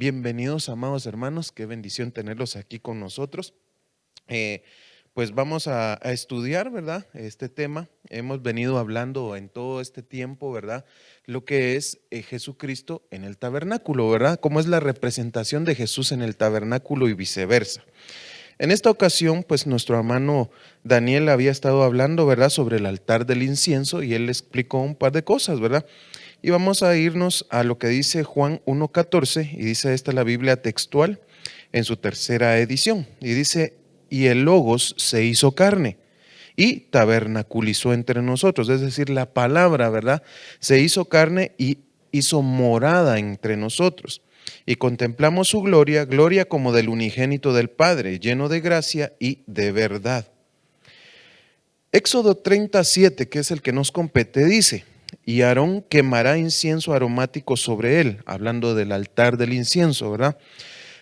Bienvenidos, amados hermanos, qué bendición tenerlos aquí con nosotros. Pues vamos a estudiar, ¿verdad? Este tema. Hemos venido hablando en todo este tiempo, ¿verdad? Lo que es Jesucristo en el tabernáculo, ¿verdad? Cómo es la representación de Jesús en el tabernáculo y viceversa. En esta ocasión, pues nuestro hermano Daniel había estado hablando, ¿verdad? Sobre el altar del incienso y él explicó un par de cosas, ¿verdad? Y vamos a irnos a lo que dice Juan 1:14, y dice esta la Biblia textual en su tercera edición. Y dice, y el Logos se hizo carne y tabernaculizó entre nosotros. Es decir, la palabra, ¿verdad? Se hizo carne y hizo morada entre nosotros. Y contemplamos su gloria, gloria como del unigénito del Padre, lleno de gracia y de verdad. Éxodo 37, que es el que nos compete, dice, y Aarón quemará incienso aromático sobre él, hablando del altar del incienso, ¿verdad?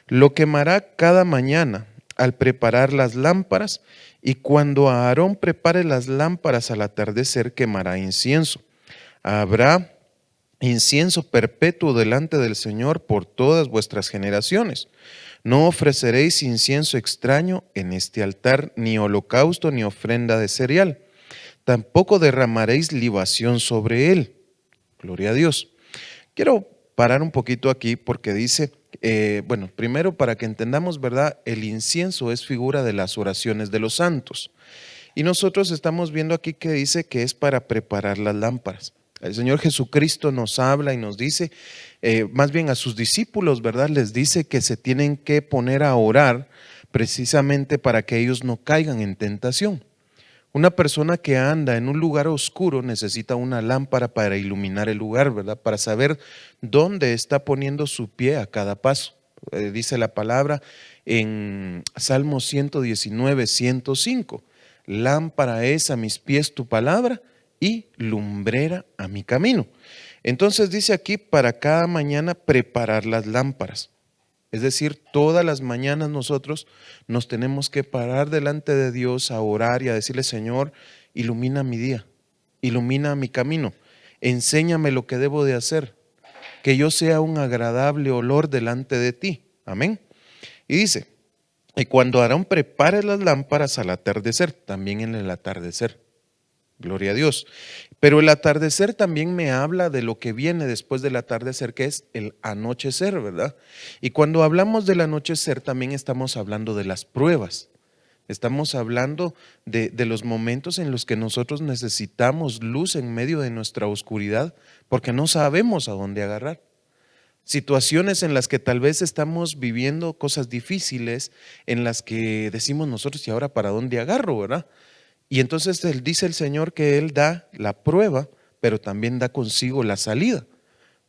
Lo quemará cada mañana al preparar las lámparas, y cuando Aarón prepare las lámparas al atardecer, quemará incienso. Habrá incienso perpetuo delante del Señor por todas vuestras generaciones. No ofreceréis incienso extraño en este altar, ni holocausto, ni ofrenda de cereal. Tampoco derramaréis libación sobre él. Gloria a Dios. Quiero parar un poquito aquí porque dice, bueno, primero para que entendamos, ¿verdad? El incienso es figura de las oraciones de los santos. Y nosotros estamos viendo aquí que dice que es para preparar las lámparas. El Señor Jesucristo nos habla y nos dice, más bien a sus discípulos, ¿verdad? Les dice que se tienen que poner a orar precisamente para que ellos no caigan en tentación. Una persona que anda en un lugar oscuro necesita una lámpara para iluminar el lugar, ¿verdad? Para saber dónde está poniendo su pie a cada paso. Dice la palabra en Salmo 119, 105. Lámpara es a mis pies tu palabra y lumbrera a mi camino. Entonces dice aquí, para cada mañana preparar las lámparas. Es decir, todas las mañanas nosotros nos tenemos que parar delante de Dios a orar y a decirle, Señor, ilumina mi día, ilumina mi camino, enséñame lo que debo de hacer, que yo sea un agradable olor delante de ti. Amén. Y dice, y cuando Aarón prepare las lámparas al atardecer, también en el atardecer. Gloria a Dios. Pero el atardecer también me habla de lo que viene después del atardecer, que es el anochecer, ¿verdad? Y cuando hablamos del anochecer, también estamos hablando de las pruebas. Estamos hablando de los momentos en los que nosotros necesitamos luz en medio de nuestra oscuridad, porque no sabemos a dónde agarrar. Situaciones en las que tal vez estamos viviendo cosas difíciles, en las que decimos nosotros, ¿y ahora para dónde agarro, verdad? Y entonces él dice el Señor que Él da la prueba, pero también da consigo la salida.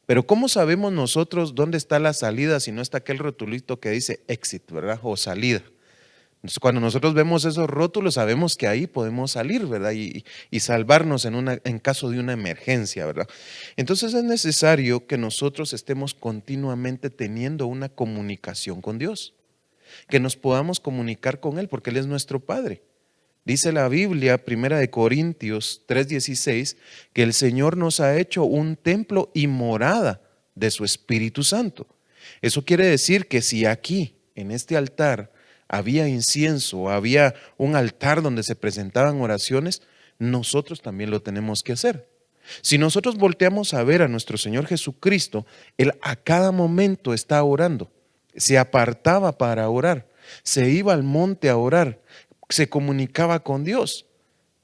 Pero ¿cómo sabemos nosotros dónde está la salida si no está aquel rotulito que dice exit, ¿verdad? O salida. Entonces, cuando nosotros vemos esos rótulos, sabemos que ahí podemos salir, ¿verdad? Y salvarnos en caso de una emergencia, ¿verdad? Entonces es necesario que nosotros estemos continuamente teniendo una comunicación con Dios, que nos podamos comunicar con Él, porque Él es nuestro Padre. Dice la Biblia, 1 Corintios 3:16, que el Señor nos ha hecho un templo y morada de su Espíritu Santo. Eso quiere decir que si aquí, en este altar, había incienso, había un altar donde se presentaban oraciones, nosotros también lo tenemos que hacer. Si nosotros volteamos a ver a nuestro Señor Jesucristo, Él a cada momento está orando, se apartaba para orar, se iba al monte a orar, se comunicaba con Dios,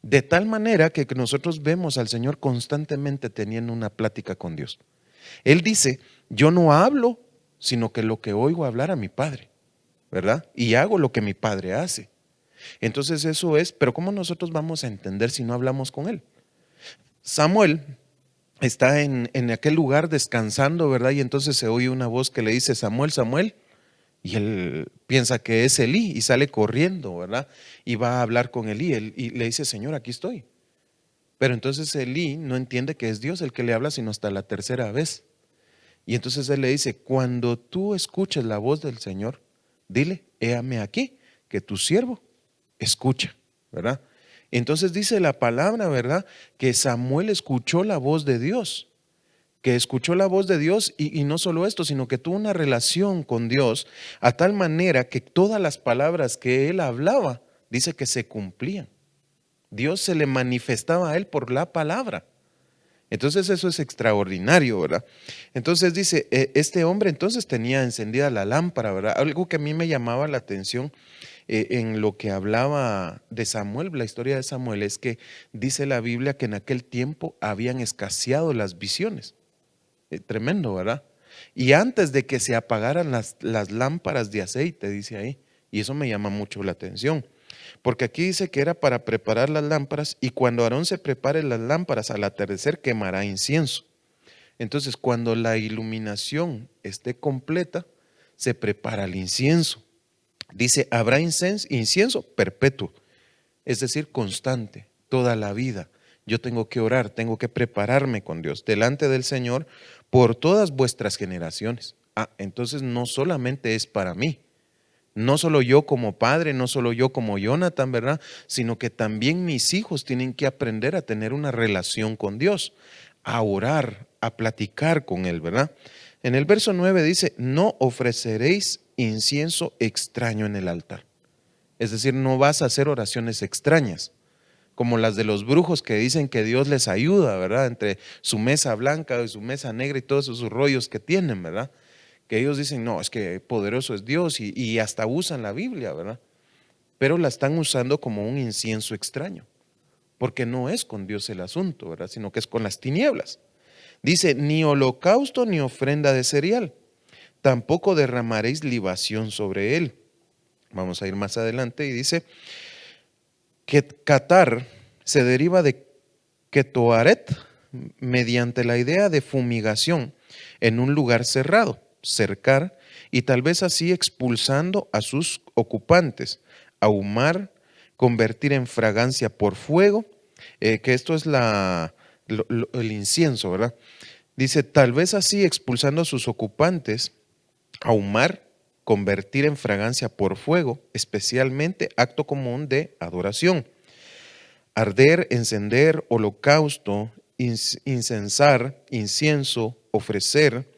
de tal manera que nosotros vemos al Señor constantemente teniendo una plática con Dios. Él dice, yo no hablo, sino que lo que oigo hablar a mi Padre, ¿verdad? Y hago lo que mi Padre hace. Entonces eso es, pero ¿cómo nosotros vamos a entender si no hablamos con Él? Samuel está en aquel lugar descansando, ¿verdad? Y entonces se oye una voz que le dice, Samuel, Samuel. Y él piensa que es Elí y sale corriendo, ¿verdad? Y va a hablar con Elí y le dice, Señor, aquí estoy. Pero entonces Elí no entiende que es Dios el que le habla, sino hasta la tercera vez. Y entonces él le dice, cuando tú escuches la voz del Señor, dile, héame aquí, que tu siervo escucha, ¿verdad? Entonces dice la palabra, ¿verdad? Que Samuel escuchó la voz de Dios, que escuchó la voz de Dios y no solo esto, sino que tuvo una relación con Dios a tal manera que todas las palabras que él hablaba, dice que se cumplían. Dios se le manifestaba a él por la palabra. Entonces eso es extraordinario, ¿verdad? Entonces dice, este hombre entonces tenía encendida la lámpara, ¿verdad? Algo que a mí me llamaba la atención en lo que hablaba de Samuel, la historia de Samuel, es que dice la Biblia que en aquel tiempo habían escaseado las visiones. Tremendo, ¿verdad? Y antes de que se apagaran las lámparas de aceite, dice ahí, y eso me llama mucho la atención. Porque aquí dice que era para preparar las lámparas y cuando Aarón se prepare las lámparas al atardecer quemará incienso. Entonces cuando la iluminación esté completa, se prepara el incienso. Dice, habrá incienso perpetuo, es decir, constante, toda la vida. Yo tengo que orar, tengo que prepararme con Dios delante del Señor por todas vuestras generaciones. Entonces no solamente es para mí. No solo yo como padre, no solo yo como Jonathan, ¿verdad? Sino que también mis hijos tienen que aprender a tener una relación con Dios, a orar, a platicar con Él, ¿verdad? En el verso 9 dice, no ofreceréis incienso extraño en el altar. Es decir, no vas a hacer oraciones extrañas, como las de los brujos que dicen que Dios les ayuda, ¿verdad? Entre su mesa blanca y su mesa negra y todos esos rollos que tienen, ¿verdad? Que ellos dicen, no, es que poderoso es Dios y hasta usan la Biblia, ¿verdad? Pero la están usando como un incienso extraño, porque no es con Dios el asunto, ¿verdad? Sino que es con las tinieblas. Dice, ni holocausto ni ofrenda de cereal, tampoco derramaréis libación sobre él. Vamos a ir más adelante y dice, que catar se deriva de ketoaret mediante la idea de fumigación en un lugar cerrado, cercar y tal vez así expulsando a sus ocupantes, ahumar, convertir en fragancia por fuego, que esto es el incienso, ¿verdad? Dice, tal vez así expulsando a sus ocupantes, ahumar, convertir en fragancia por fuego, especialmente acto común de adoración. Arder, encender, holocausto, incensar, incienso, ofrecer,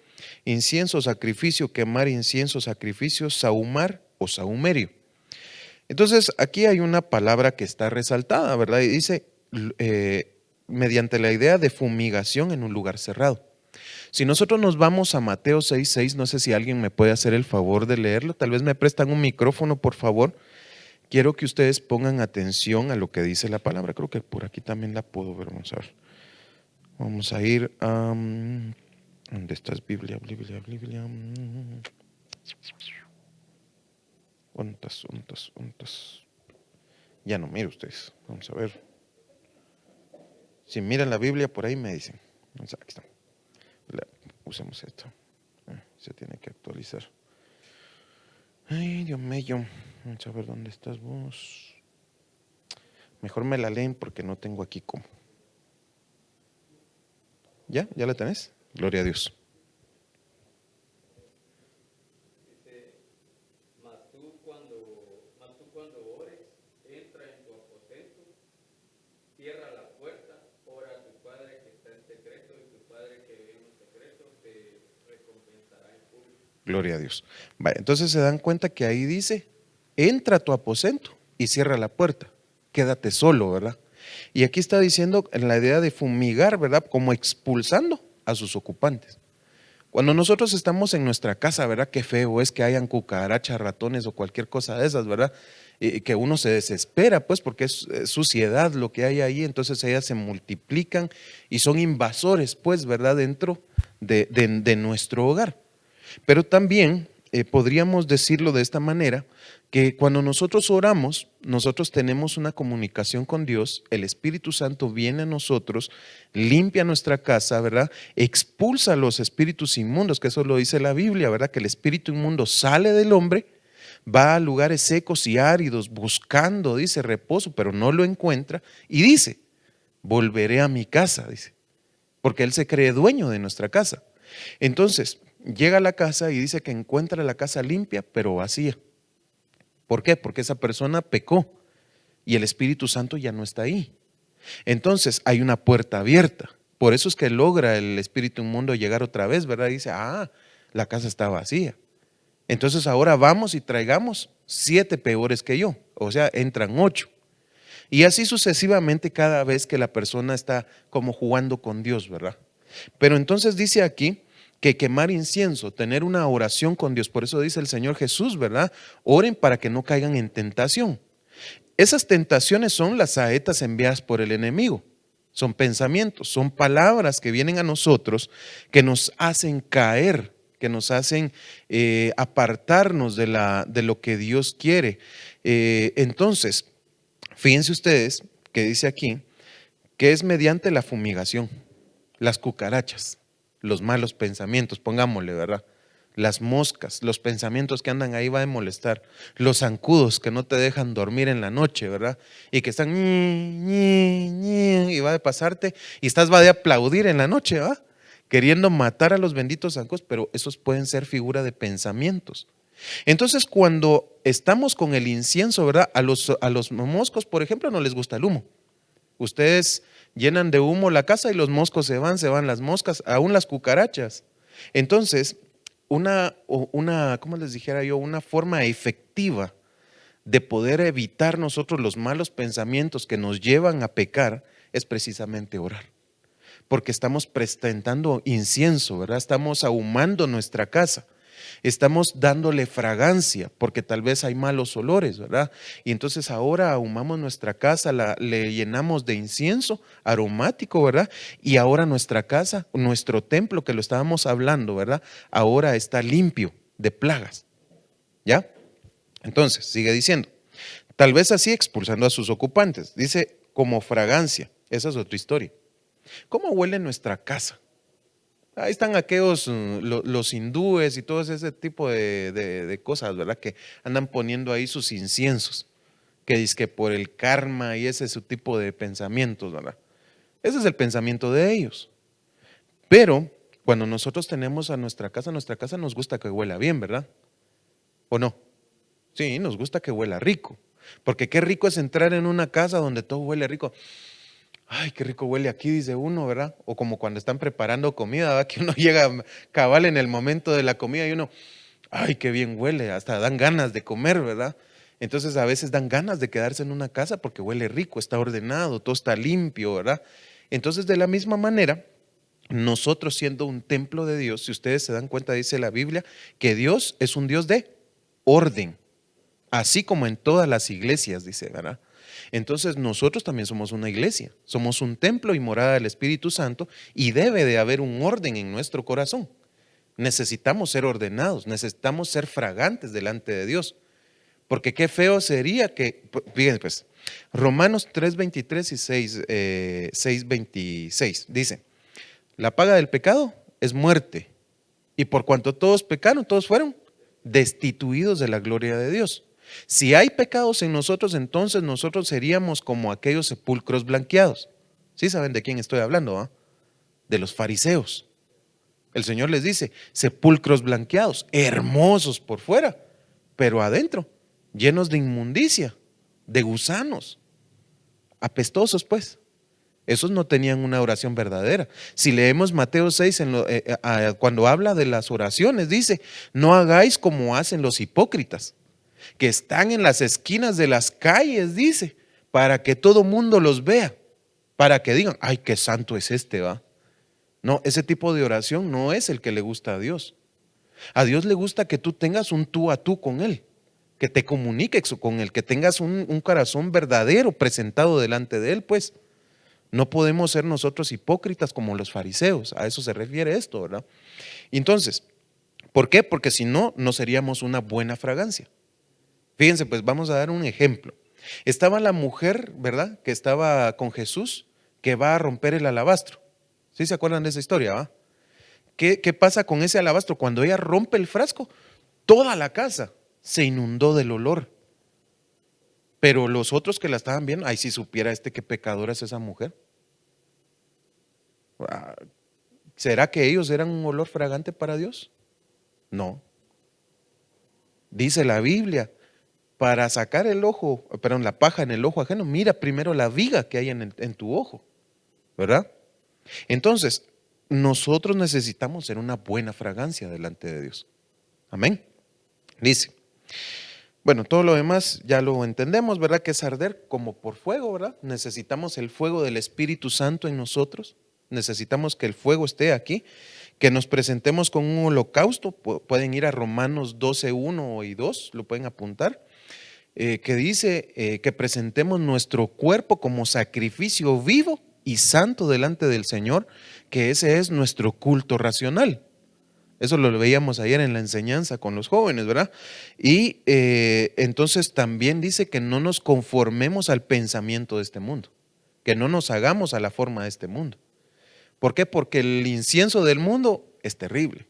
incienso, sacrificio, quemar incienso, sacrificio, sahumar o sahumerio. Entonces, aquí hay una palabra que está resaltada, ¿verdad? Y dice, mediante la idea de fumigación en un lugar cerrado. Si nosotros nos vamos a Mateo 6:6, no sé si alguien me puede hacer el favor de leerlo, tal vez me prestan un micrófono, por favor. Quiero que ustedes pongan atención a lo que dice la palabra. Creo que por aquí también la puedo ver. Vamos a ver. Vamos a ir a... ¿Dónde estás? Biblia. ¿Cuántas? Ya no miro ustedes. Vamos a ver. Si miran la Biblia, por ahí me dicen. Aquí está. Usemos esto. Se tiene que actualizar. Ay, Dios mío. Vamos a ver dónde estás vos. Mejor me la leen porque no tengo aquí cómo. ¿Ya? ¿Ya la tenés? Gloria a Dios. Dice, mas tú cuando ores, entra en tu aposento, cierra la puerta, ora a tu Padre que está en secreto, y tu Padre que ve en secreto te recompensará en público. Gloria a Dios. Vale, entonces se dan cuenta que ahí dice, entra a tu aposento y cierra la puerta. Quédate solo, ¿verdad? Y aquí está diciendo en la idea de fumigar, ¿verdad? Como expulsando a sus ocupantes. Cuando nosotros estamos en nuestra casa, ¿verdad? Qué feo es que hayan cucarachas, ratones o cualquier cosa de esas, ¿verdad? Y que uno se desespera, pues, porque es suciedad lo que hay ahí, entonces ellas se multiplican y son invasores, pues, ¿verdad? Dentro de nuestro hogar. Pero también podríamos decirlo de esta manera, que cuando nosotros oramos, nosotros tenemos una comunicación con Dios, el Espíritu Santo viene a nosotros, limpia nuestra casa, ¿verdad? Expulsa a los espíritus inmundos, que eso lo dice la Biblia, ¿verdad? Que el espíritu inmundo sale del hombre, va a lugares secos y áridos buscando, dice, reposo, pero no lo encuentra y dice, volveré a mi casa, dice, porque Él se cree dueño de nuestra casa. Entonces, llega a la casa y dice que encuentra la casa limpia, pero vacía. ¿Por qué? Porque esa persona pecó y el Espíritu Santo ya no está ahí. Entonces hay una puerta abierta. Por eso es que logra el espíritu inmundo llegar otra vez, ¿verdad? Dice, la casa está vacía. Entonces ahora vamos y traigamos 7 peores que yo. O sea, entran 8. Y así sucesivamente cada vez que la persona está como jugando con Dios, ¿verdad? Pero entonces dice aquí que quemar incienso, tener una oración con Dios, por eso dice el Señor Jesús, ¿verdad? Oren para que no caigan en tentación. Esas tentaciones son las saetas enviadas por el enemigo. Son pensamientos, son palabras que vienen a nosotros que nos hacen caer, que nos hacen apartarnos de lo que Dios quiere. Entonces, fíjense ustedes que dice aquí que es mediante la fumigación, las cucarachas, los malos pensamientos, pongámosle, ¿verdad? Las moscas, los pensamientos que andan ahí va a molestar, los zancudos que no te dejan dormir en la noche, ¿verdad? Y que están y va a pasarte y va de aplaudir en la noche, ¿va? Queriendo matar a los benditos zancudos, pero esos pueden ser figura de pensamientos. Entonces, cuando estamos con el incienso, ¿verdad? A los moscos, por ejemplo, no les gusta el humo. Ustedes llenan de humo la casa y los moscos se van las moscas, aún las cucarachas. Entonces, ¿cómo les dijera yo? Una forma efectiva de poder evitar nosotros los malos pensamientos que nos llevan a pecar es precisamente orar. Porque estamos presentando incienso, ¿verdad? Estamos ahumando nuestra casa. Estamos dándole fragancia porque tal vez hay malos olores, ¿verdad? Y entonces ahora ahumamos nuestra casa, le llenamos de incienso aromático, ¿verdad? Y ahora nuestra casa, nuestro templo que lo estábamos hablando, ¿verdad? Ahora está limpio de plagas, ¿ya? Entonces, sigue diciendo, tal vez así expulsando a sus ocupantes. Dice, como fragancia, esa es otra historia. ¿Cómo huele nuestra casa? Ahí están aquellos, los hindúes y todo ese tipo de cosas, ¿verdad? Que andan poniendo ahí sus inciensos, que dice que por el karma y ese es su tipo de pensamientos, ¿verdad? Ese es el pensamiento de ellos. Pero cuando nosotros tenemos a nuestra casa nos gusta que huela bien, ¿verdad? ¿O no? Sí, nos gusta que huela rico. Porque qué rico es entrar en una casa donde todo huele rico. Ay, qué rico huele aquí, dice uno, ¿verdad? O como cuando están preparando comida, ¿verdad? Que uno llega cabal en el momento de la comida y uno, ay, qué bien huele, hasta dan ganas de comer, ¿verdad? Entonces a veces dan ganas de quedarse en una casa porque huele rico, está ordenado, todo está limpio, ¿verdad? Entonces de la misma manera, nosotros siendo un templo de Dios, si ustedes se dan cuenta, dice la Biblia, que Dios es un Dios de orden, así como en todas las iglesias, dice, ¿verdad? Entonces nosotros también somos una iglesia, somos un templo y morada del Espíritu Santo y debe de haber un orden en nuestro corazón. Necesitamos ser ordenados, necesitamos ser fragantes delante de Dios, porque qué feo sería que, fíjense pues, Romanos 3:23 y 6:26 dice, la paga del pecado es muerte y por cuanto todos pecaron, todos fueron destituidos de la gloria de Dios. Si hay pecados en nosotros, entonces nosotros seríamos como aquellos sepulcros blanqueados. ¿Sí saben de quién estoy hablando? ¿Ah? De los fariseos. El Señor les dice, sepulcros blanqueados, hermosos por fuera, pero adentro, llenos de inmundicia, de gusanos, apestosos pues. Esos no tenían una oración verdadera. Si leemos Mateo 6, cuando habla de las oraciones, dice, no hagáis como hacen los hipócritas, que están en las esquinas de las calles, dice, para que todo mundo los vea, para que digan, ay, qué santo es este, va. No, ese tipo de oración no es el que le gusta a Dios. A Dios le gusta que tú tengas un tú a tú con Él, que te comuniques con Él, que tengas un corazón verdadero presentado delante de Él, pues. No podemos ser nosotros hipócritas como los fariseos, a eso se refiere esto, ¿verdad? Entonces, ¿por qué? Porque si no, no seríamos una buena fragancia. Fíjense, pues vamos a dar un ejemplo. Estaba la mujer, ¿verdad? Que estaba con Jesús, que va a romper el alabastro. ¿Sí se acuerdan de esa historia, va? ¿Qué pasa con ese alabastro? Cuando ella rompe el frasco, toda la casa se inundó del olor. Pero los otros que la estaban viendo, ay, si supiera qué pecadora es esa mujer. ¿Será que ellos eran un olor fragante para Dios? No. Dice la Biblia, para sacar la paja en el ojo ajeno, mira primero la viga que hay en tu ojo, ¿verdad? Entonces, nosotros necesitamos ser una buena fragancia delante de Dios. Amén. Dice, bueno, todo lo demás ya lo entendemos, ¿verdad? Que es arder como por fuego, ¿verdad? Necesitamos el fuego del Espíritu Santo en nosotros. Necesitamos que el fuego esté aquí, que nos presentemos con un holocausto. Pueden ir a Romanos 12:1 y 2, lo pueden apuntar, que dice que presentemos nuestro cuerpo como sacrificio vivo y santo delante del Señor, que ese es nuestro culto racional. Eso lo veíamos ayer en la enseñanza con los jóvenes, ¿verdad? Y entonces también dice que no nos conformemos al pensamiento de este mundo, que no nos hagamos a la forma de este mundo. ¿Por qué? Porque el incienso del mundo es terrible.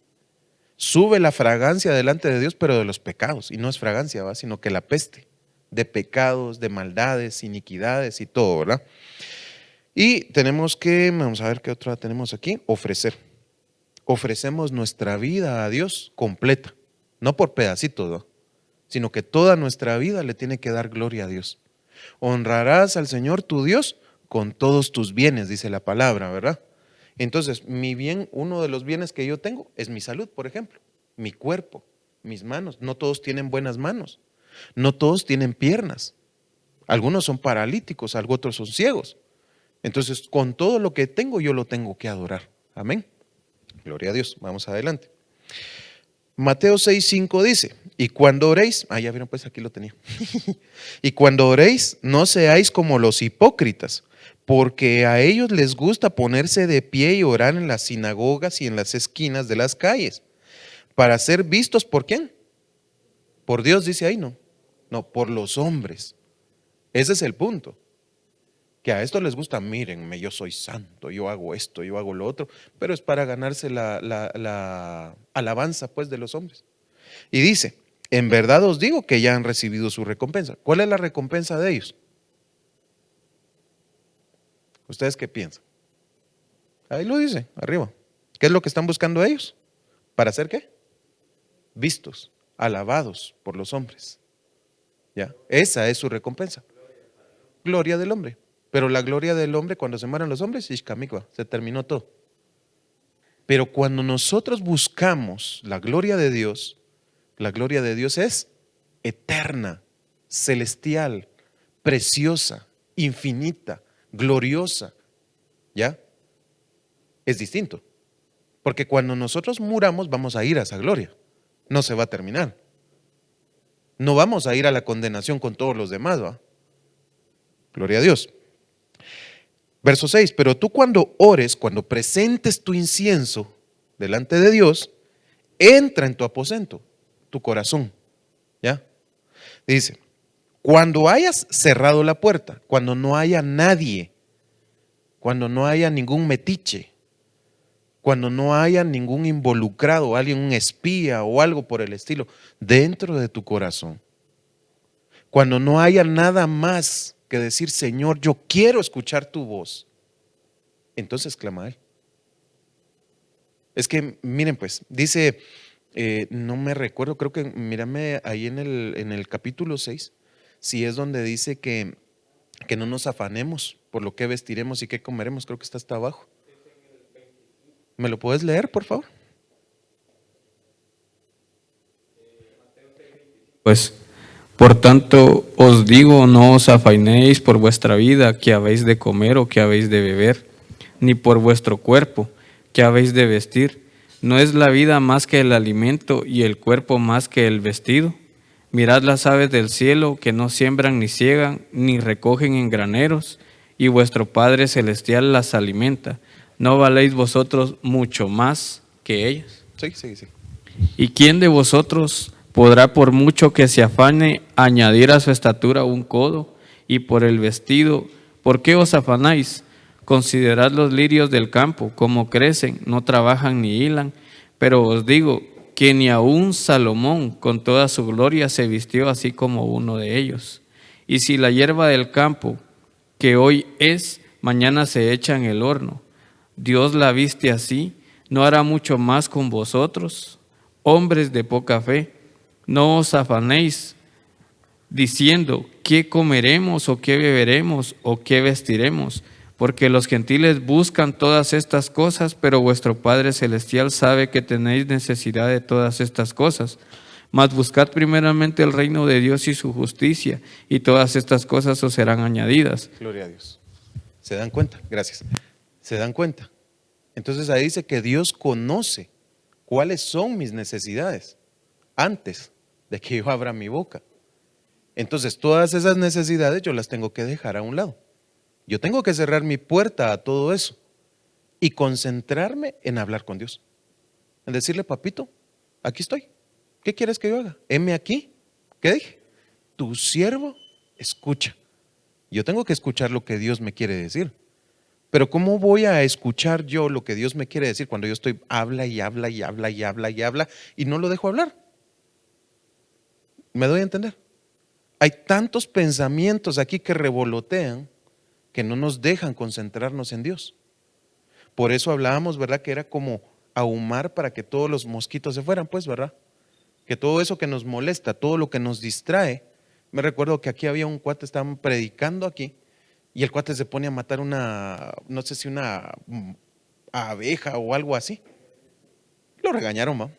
Sube la fragancia delante de Dios, pero de los pecados. Y no es fragancia, ¿va? Sino que la peste de pecados, de maldades, iniquidades y todo, ¿verdad? Y tenemos que, vamos a ver qué otra tenemos aquí, ofrecer. Ofrecemos nuestra vida a Dios completa, no por pedacitos, ¿no? Sino que toda nuestra vida le tiene que dar gloria a Dios. Honrarás al Señor tu Dios con todos tus bienes, dice la palabra, ¿verdad? Entonces, mi bien, uno de los bienes que yo tengo es mi salud, por ejemplo, mi cuerpo, mis manos. No todos tienen buenas manos, no todos tienen piernas. Algunos son paralíticos, otros son ciegos. Entonces, con todo lo que tengo, yo lo tengo que adorar. Amén. Gloria a Dios. Vamos adelante. Mateo 6:5 dice, y cuando oréis, ya vieron, pues aquí lo tenía. Y cuando oréis, no seáis como los hipócritas, porque a ellos les gusta ponerse de pie y orar en las sinagogas y en las esquinas de las calles, para ser vistos ¿por quién? Por Dios, dice ahí, no, por los hombres. Ese es el punto. Que a esto les gusta, mírenme, yo soy santo, yo hago esto, yo hago lo otro, pero es para ganarse la alabanza pues de los hombres. Y dice, en verdad os digo que ya han recibido su recompensa. ¿Cuál es la recompensa de ellos? ¿Ustedes qué piensan? Ahí lo dice, arriba. ¿Qué es lo que están buscando ellos? ¿Para hacer qué? Vistos, alabados por los hombres. ¿Ya? Esa es su recompensa. Gloria del hombre. Pero la gloria del hombre, cuando se mueran los hombres, se terminó todo. Pero cuando nosotros buscamos la gloria de Dios es eterna, celestial, preciosa, infinita, gloriosa. ¿Ya? Es distinto. Porque cuando nosotros muramos vamos a ir a esa gloria. No se va a terminar. No vamos a ir a la condenación con todos los demás, ¿va? Gloria a Dios. Verso 6, pero tú cuando ores, cuando presentes tu incienso delante de Dios, entra en tu aposento, tu corazón, ¿ya? Dice, cuando hayas cerrado la puerta, cuando no haya nadie, cuando no haya ningún metiche, cuando no haya ningún involucrado, alguien, un espía o algo por el estilo, dentro de tu corazón, cuando no haya nada más que decir, Señor, yo quiero escuchar tu voz, entonces clama a Él. Es que, miren pues, dice, no me recuerdo, creo que, mírame ahí en el capítulo 6, si es donde dice que no nos afanemos por lo que vestiremos y qué comeremos, creo que está hasta abajo. ¿Me lo puedes leer, por favor? Pues, por tanto, os digo, no os afainéis por vuestra vida, que habéis de comer o que habéis de beber, ni por vuestro cuerpo, que habéis de vestir. ¿No es la vida más que el alimento y el cuerpo más que el vestido? Mirad las aves del cielo, que no siembran ni ciegan, ni recogen en graneros, y vuestro Padre Celestial las alimenta. ¿No valéis vosotros mucho más que ellas? Sí. ¿Y quién de vosotros podrá, por mucho que se afane, añadir a su estatura un codo? Y por el vestido, ¿por qué os afanáis? Considerad los lirios del campo, cómo crecen, no trabajan ni hilan, pero os digo que ni aun Salomón con toda su gloria se vistió así como uno de ellos. Y si la hierba del campo, que hoy es, mañana se echa en el horno, Dios la viste así, ¿no hará mucho más con vosotros? Hombres de poca fe, no os afanéis diciendo, ¿qué comeremos o qué beberemos o qué vestiremos? porque los gentiles buscan todas estas cosas, pero vuestro Padre Celestial sabe que tenéis necesidad de todas estas cosas. Mas buscad primeramente el reino de Dios y su justicia, y todas estas cosas os serán añadidas. Gloria a Dios. ¿Se dan cuenta? Gracias. ¿Se dan cuenta? Entonces ahí dice que Dios conoce cuáles son mis necesidades antes de que yo abra mi boca. Entonces todas esas necesidades yo las tengo que dejar a un lado. Yo tengo que cerrar mi puerta a todo eso y concentrarme en hablar con Dios. En decirle, papito, aquí estoy. ¿Qué quieres que yo haga? Heme aquí. ¿Qué dije? Tu siervo escucha. Yo tengo que escuchar lo que Dios me quiere decir. Pero ¿cómo voy a escuchar yo lo que Dios me quiere decir cuando yo estoy habla y habla y habla y habla y habla y no lo dejo hablar? ¿Me doy a entender? Hay tantos pensamientos aquí que revolotean que no nos dejan concentrarnos en Dios. Por eso hablábamos, ¿verdad? Que era como ahumar para que todos los mosquitos se fueran, pues, ¿verdad? Que todo eso que nos molesta, todo lo que nos distrae. Me recuerdo que aquí había un cuate, estaban predicando aquí, y el cuate se pone a matar una, no sé si una abeja o algo así. Lo regañaron, ¿va?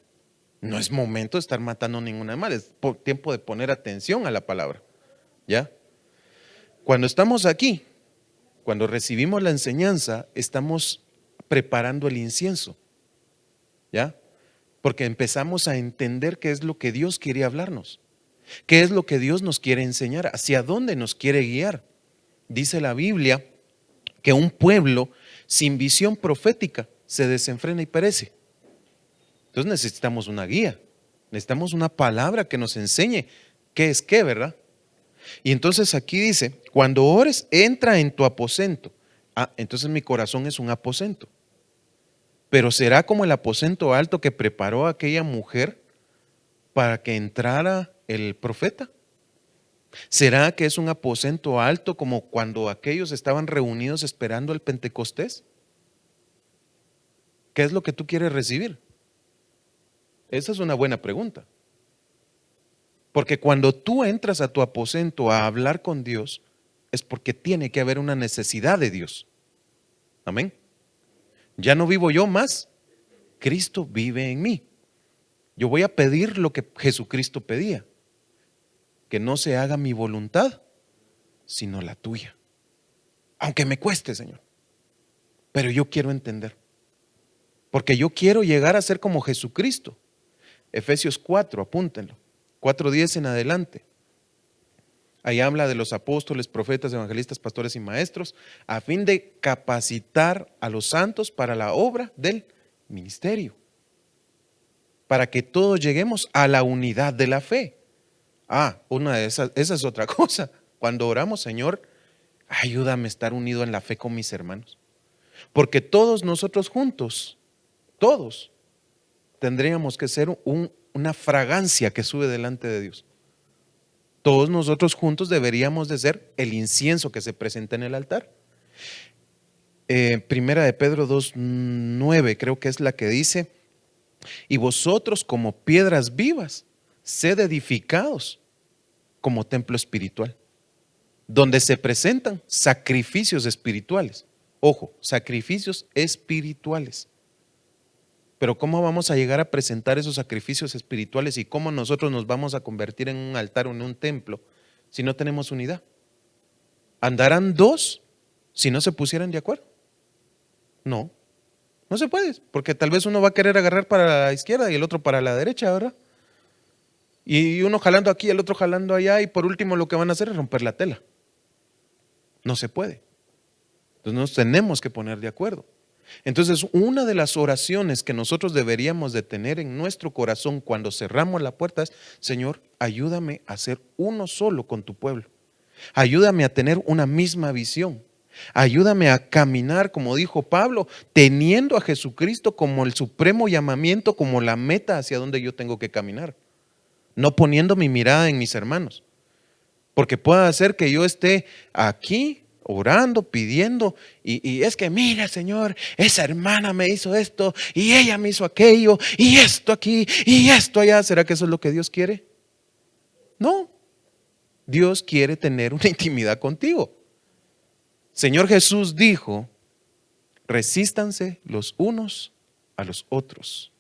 No es momento de estar matando ningún animal, es tiempo de poner atención a la palabra, ¿ya? Cuando estamos aquí, cuando recibimos la enseñanza, estamos preparando el incienso, ¿ya? Porque empezamos a entender qué es lo que Dios quiere hablarnos, qué es lo que Dios nos quiere enseñar, hacia dónde nos quiere guiar. Dice la Biblia que un pueblo sin visión profética se desenfrena y perece. Entonces necesitamos una guía, necesitamos una palabra que nos enseñe qué es qué, ¿verdad? Y entonces aquí dice, cuando ores, entra en tu aposento. Ah, entonces mi corazón es un aposento. Pero ¿será como el aposento alto que preparó aquella mujer para que entrara el profeta? ¿Será que es un aposento alto como cuando aquellos estaban reunidos esperando el Pentecostés? ¿Qué es lo que tú quieres recibir? Esa es una buena pregunta. Porque cuando tú entras a tu aposento a hablar con Dios, es porque tiene que haber una necesidad de Dios. Amén. Ya no vivo yo más, Cristo vive en mí. Yo voy a pedir lo que Jesucristo pedía, que no se haga mi voluntad, sino la tuya. Aunque me cueste, Señor. Pero yo quiero entender. Porque yo quiero llegar a ser como Jesucristo. Efesios 4, apúntenlo. 4:10 en adelante. Ahí habla de los apóstoles, profetas, evangelistas, pastores y maestros, a fin de capacitar a los santos para la obra del ministerio, para que todos lleguemos a la unidad de la fe. Ah, esa es otra cosa. Cuando oramos, Señor, ayúdame a estar unido en la fe con mis hermanos. Porque todos nosotros juntos, todos, tendríamos que ser una fragancia que sube delante de Dios. Todos nosotros juntos deberíamos de ser el incienso que se presenta en el altar. Primera de Pedro 2:9 creo que es la que dice, y vosotros como piedras vivas, sed edificados como templo espiritual, donde se presentan sacrificios espirituales. Ojo, sacrificios espirituales. Pero ¿cómo vamos a llegar a presentar esos sacrificios espirituales y cómo nosotros nos vamos a convertir en un altar o en un templo si no tenemos unidad? ¿Andarán dos si no se pusieran de acuerdo? No, no se puede, porque tal vez uno va a querer agarrar para la izquierda y el otro para la derecha, ¿verdad? Y uno jalando aquí, el otro jalando allá, y por último lo que van a hacer es romper la tela. No se puede. Entonces nos tenemos que poner de acuerdo. Entonces, una de las oraciones que nosotros deberíamos de tener en nuestro corazón cuando cerramos la puerta es, Señor, ayúdame a ser uno solo con tu pueblo. Ayúdame a tener una misma visión. Ayúdame a caminar, como dijo Pablo, teniendo a Jesucristo como el supremo llamamiento, como la meta hacia donde yo tengo que caminar. No poniendo mi mirada en mis hermanos. Porque puede ser que yo esté aquí orando, pidiendo, y es que mira, Señor, esa hermana me hizo esto, y ella me hizo aquello, y esto aquí, y esto allá. ¿Será que eso es lo que Dios quiere? No. Dios quiere tener una intimidad contigo. Señor Jesús dijo, resístanse los unos a los otros.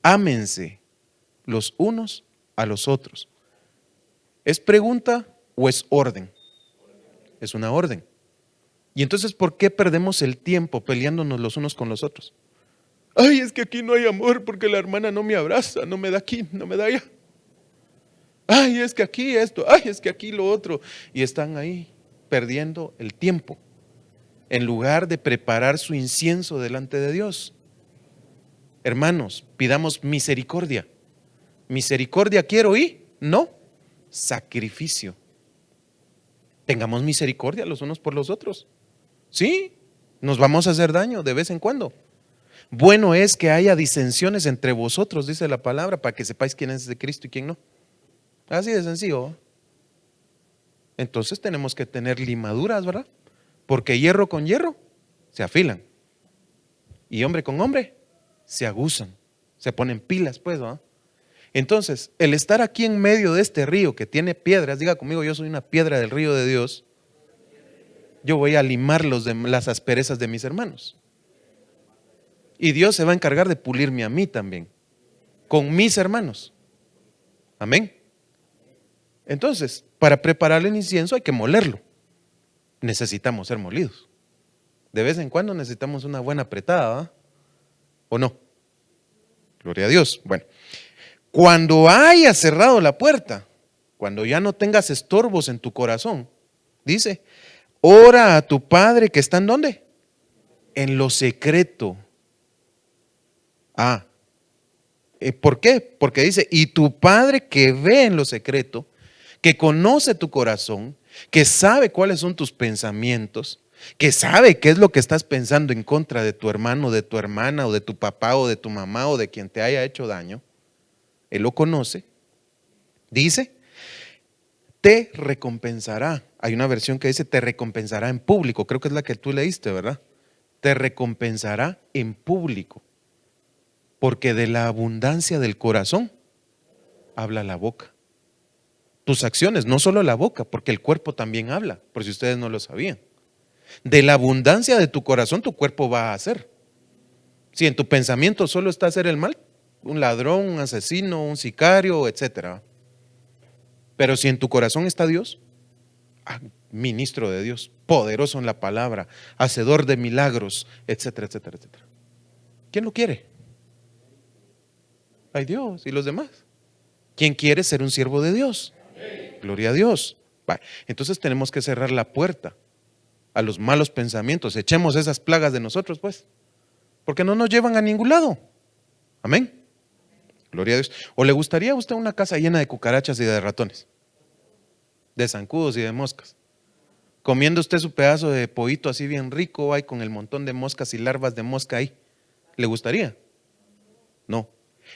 Ámense los unos a los otros. ¿Es pregunta o es orden? Es una orden. Y entonces, ¿por qué perdemos el tiempo peleándonos los unos con los otros? Ay, es que aquí no hay amor porque la hermana no me abraza, no me da aquí, no me da allá. Ay, es que aquí esto, ay, es que aquí lo otro. Y están ahí perdiendo el tiempo en lugar de preparar su incienso delante de Dios. Hermanos, pidamos misericordia. Misericordia quiero y no sacrificio. Tengamos misericordia los unos por los otros. Sí, nos vamos a hacer daño de vez en cuando. Bueno es que haya disensiones entre vosotros, dice la palabra, para que sepáis quién es de Cristo y quién no. Así de sencillo. Entonces tenemos que tener limaduras, ¿verdad? Porque hierro con hierro se afilan. Y hombre con hombre se aguzan, se ponen pilas, pues, ¿verdad? Entonces, el estar aquí en medio de este río que tiene piedras, diga conmigo, yo soy una piedra del río de Dios, yo voy a limar las asperezas de mis hermanos. Y Dios se va a encargar de pulirme a mí también, con mis hermanos. Amén. Entonces, para preparar el incienso hay que molerlo. Necesitamos ser molidos. De vez en cuando necesitamos una buena apretada, ¿verdad? ¿O no? Gloria a Dios. Bueno, cuando hayas cerrado la puerta, cuando ya no tengas estorbos en tu corazón, dice, ora a tu Padre que está ¿en dónde? En lo secreto. ¿Por qué? Porque dice, y tu Padre que ve en lo secreto, que conoce tu corazón, que sabe cuáles son tus pensamientos, que sabe qué es lo que estás pensando en contra de tu hermano, de tu hermana, o de tu papá, o de tu mamá, o de quien te haya hecho daño. Él lo conoce. Dice, te recompensará. Hay una versión que dice, te recompensará en público. Creo que es la que tú leíste, ¿verdad? Te recompensará en público. Porque de la abundancia del corazón habla la boca. Tus acciones, no solo la boca, porque el cuerpo también habla, por si ustedes no lo sabían. De la abundancia de tu corazón, tu cuerpo va a hacer. Si en tu pensamiento solo está hacer el mal, un ladrón, un asesino, un sicario, etcétera. Pero si en tu corazón está Dios, ministro de Dios, poderoso en la palabra, hacedor de milagros, etcétera, etcétera, etcétera. ¿Quién lo quiere? Hay Dios y los demás. ¿Quién quiere ser un siervo de Dios? Gloria a Dios. Entonces tenemos que cerrar la puerta a los malos pensamientos. Echemos esas plagas de nosotros, pues, porque no nos llevan a ningún lado. Amén. Gloria a Dios. ¿O le gustaría a usted una casa llena de cucarachas y de ratones? De zancudos y de moscas. Comiendo usted su pedazo de pollito así bien rico, ahí con el montón de moscas y larvas de mosca ahí. ¿Le gustaría? No.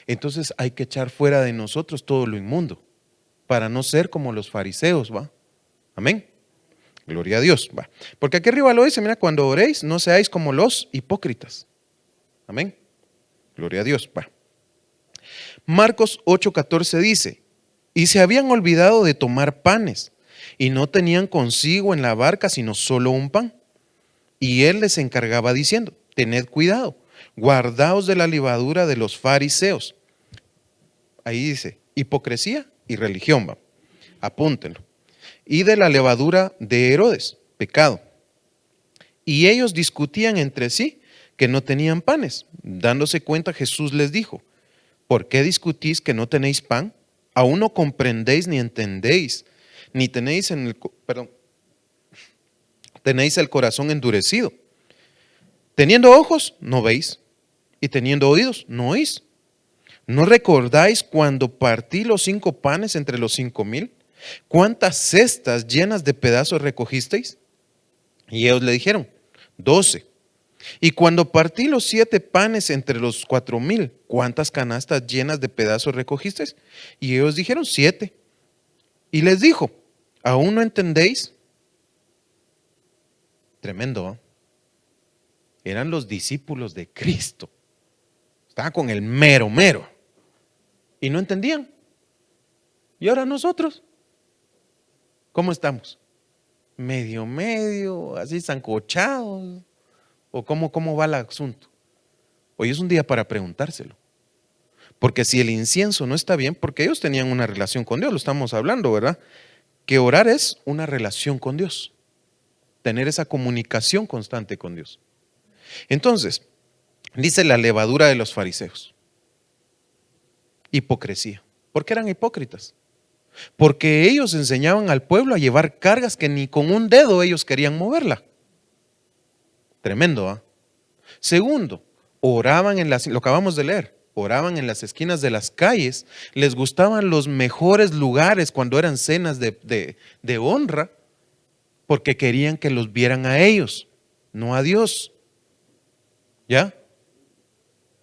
Entonces hay que echar fuera de nosotros todo lo inmundo, para no ser como los fariseos, ¿va? Amén. Gloria a Dios, va. Porque aquí arriba lo dice, mira, cuando oréis, no seáis como los hipócritas. Amén. Gloria a Dios, va. Marcos 8:14 dice, y se habían olvidado de tomar panes, y no tenían consigo en la barca sino solo un pan. Y él les encargaba diciendo, tened cuidado, guardaos de la levadura de los fariseos. Ahí dice, hipocresía y religión, va. Apúntenlo. Y de la levadura de Herodes, pecado. Y ellos discutían entre sí que no tenían panes. Dándose cuenta, Jesús les dijo, ¿por qué discutís que no tenéis pan? Aún no comprendéis ni entendéis, ni tenéis tenéis el corazón endurecido. Teniendo ojos, no veis, y teniendo oídos, no oís. ¿No recordáis cuando partí los 5 panes entre los 5,000? ¿Cuántas cestas llenas de pedazos recogisteis? Y ellos le dijeron, 12. Y cuando partí los 7 panes entre los 4,000, ¿cuántas canastas llenas de pedazos recogisteis? Y ellos dijeron, 7. Y les dijo, ¿aún no entendéis? Tremendo, ¿eh? Eran los discípulos de Cristo. Estaban con el mero, mero. Y no entendían. Y ahora nosotros, ¿cómo estamos? medio, así sancochados, o cómo va el asunto. Hoy es un día para preguntárselo. Porque si el incienso no está bien, porque ellos tenían una relación con Dios, lo estamos hablando, ¿verdad? Que orar es una relación con Dios, tener esa comunicación constante con Dios. Entonces, dice la levadura de los fariseos, hipocresía. ¿Por qué eran hipócritas? Porque ellos enseñaban al pueblo a llevar cargas que ni con un dedo ellos querían moverla. Tremendo, ¿ah? Segundo, oraban lo acabamos de leer, oraban en las esquinas de las calles, les gustaban los mejores lugares cuando eran cenas de honra, porque querían que los vieran a ellos, no a Dios. ¿Ya?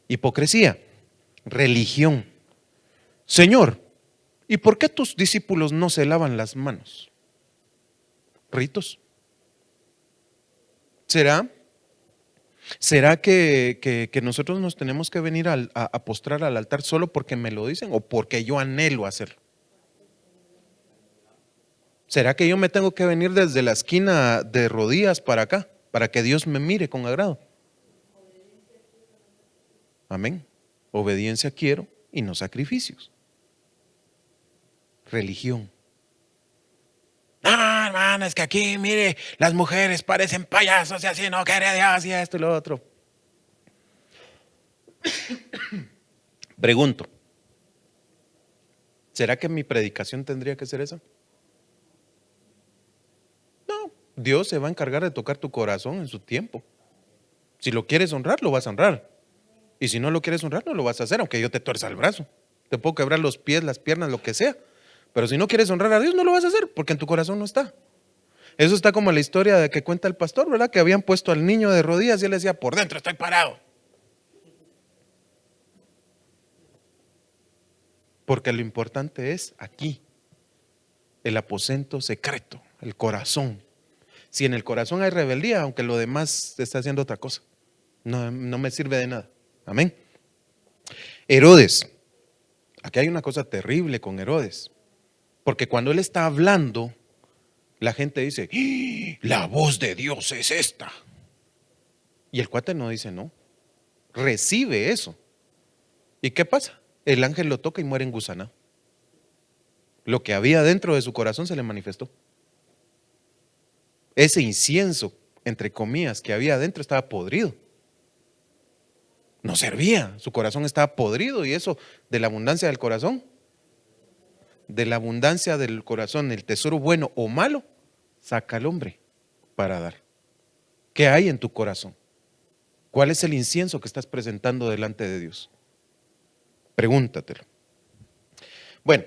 Hipocresía, religión. Señor, ¿y por qué tus discípulos no se lavan las manos? ¿Ritos? ¿Será que nosotros nos tenemos que venir a postrar al altar solo porque me lo dicen o porque yo anhelo hacerlo? ¿Será que yo me tengo que venir desde la esquina de rodillas para acá, para que Dios me mire con agrado? Amén. Obediencia quiero y no sacrificios. Religión. No, hermano, es que aquí, mire, las mujeres parecen payasos y así no quiere Dios y esto y lo otro. Pregunto, ¿será que mi predicación tendría que ser esa? No, Dios se va a encargar de tocar tu corazón en su tiempo. Si lo quieres honrar, lo vas a honrar. Y si no lo quieres honrar, no lo vas a hacer, aunque yo te tuerza el brazo. Te puedo quebrar los pies, las piernas, lo que sea. Pero si no quieres honrar a Dios, no lo vas a hacer, porque en tu corazón no está. Eso está como la historia de que cuenta el pastor, ¿verdad? Que habían puesto al niño de rodillas y él decía, por dentro estoy parado. Porque lo importante es aquí, el aposento secreto, el corazón. Si en el corazón hay rebeldía, aunque lo demás está haciendo otra cosa, no me sirve de nada. Amén. Herodes, aquí hay una cosa terrible con Herodes, porque cuando él está hablando, la gente dice, ¡ah! La voz de Dios es esta. Y el cuate no dice no, recibe eso. ¿Y qué pasa? El ángel lo toca y muere engusanado. Lo que había dentro de su corazón se le manifestó. Ese incienso, entre comillas, que había adentro estaba podrido. No servía, su corazón estaba podrido y eso de la abundancia del corazón, el tesoro bueno o malo, saca al hombre para dar. ¿Qué hay en tu corazón? ¿Cuál es el incienso que estás presentando delante de Dios? Pregúntatelo. Bueno,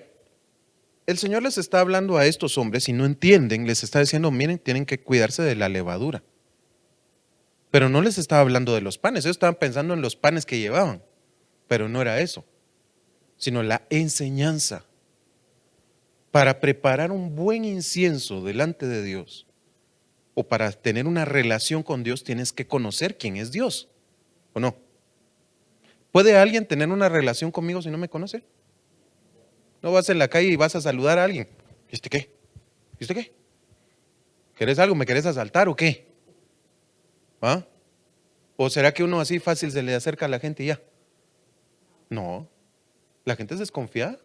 el Señor les está hablando a estos hombres y no entienden, les está diciendo, miren, tienen que cuidarse de la levadura. Pero no les estaba hablando de los panes, ellos estaban pensando en los panes que llevaban, pero no era eso, sino la enseñanza. Para preparar un buen incienso delante de Dios o para tener una relación con Dios tienes que conocer quién es Dios, ¿o no? ¿Puede alguien tener una relación conmigo si no me conoce? No vas en la calle y vas a saludar a alguien. ¿Y este qué? ¿Y este qué? ¿Querés algo? ¿Me querés asaltar o qué? ¿Ah? ¿O será que uno así fácil se le acerca a la gente y ya? No, la gente es desconfiada.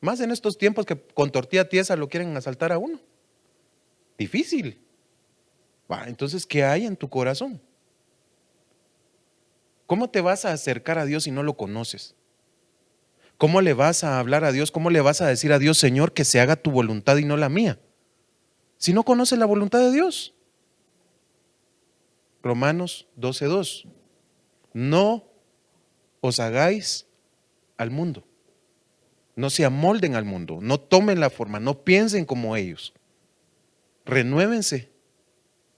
Más en estos tiempos que con tortilla tiesa lo quieren asaltar a uno. Difícil. Entonces, ¿qué hay en tu corazón? ¿Cómo te vas a acercar a Dios si no lo conoces? ¿Cómo le vas a hablar a Dios? ¿Cómo le vas a decir a Dios, Señor, que se haga tu voluntad y no la mía? Si no conoces la voluntad de Dios. Romanos 12:2. No os hagáis al mundo. No se amolden al mundo. No tomen la forma. No piensen como ellos. Renuévense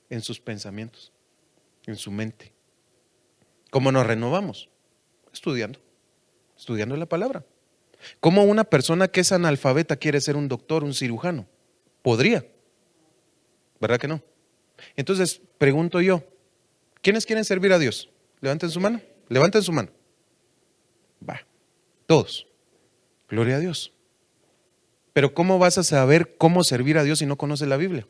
en sus pensamientos, en su mente. ¿Cómo nos renovamos? Estudiando la palabra. ¿Cómo una persona que es analfabeta quiere ser un doctor, un cirujano? Podría, ¿verdad que no? Entonces, pregunto yo, ¿quiénes quieren servir a Dios? Levanten su mano, levanten su mano. Todos. Gloria a Dios. Pero ¿cómo vas a saber cómo servir a Dios si no conoces la Biblia?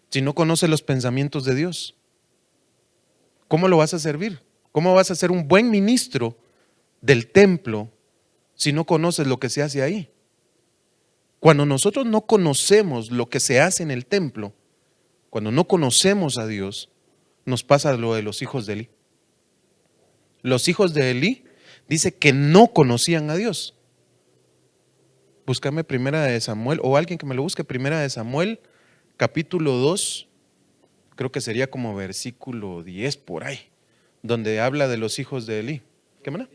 si no conoces los pensamientos de Dios? ¿Cómo lo vas a servir? ¿Cómo vas a ser un buen ministro del templo si no conoces lo que se hace ahí? Cuando nosotros no conocemos lo que se hace en el templo, cuando no conocemos a Dios, nos pasa lo de los hijos de Elí. Los hijos de Elí dice que no conocían a Dios. Búscame Primera de Samuel, o alguien que me lo busque, Primera de Samuel, capítulo 2, creo que sería como versículo 10 por ahí, donde habla de los hijos de Elí. ¿Qué manera?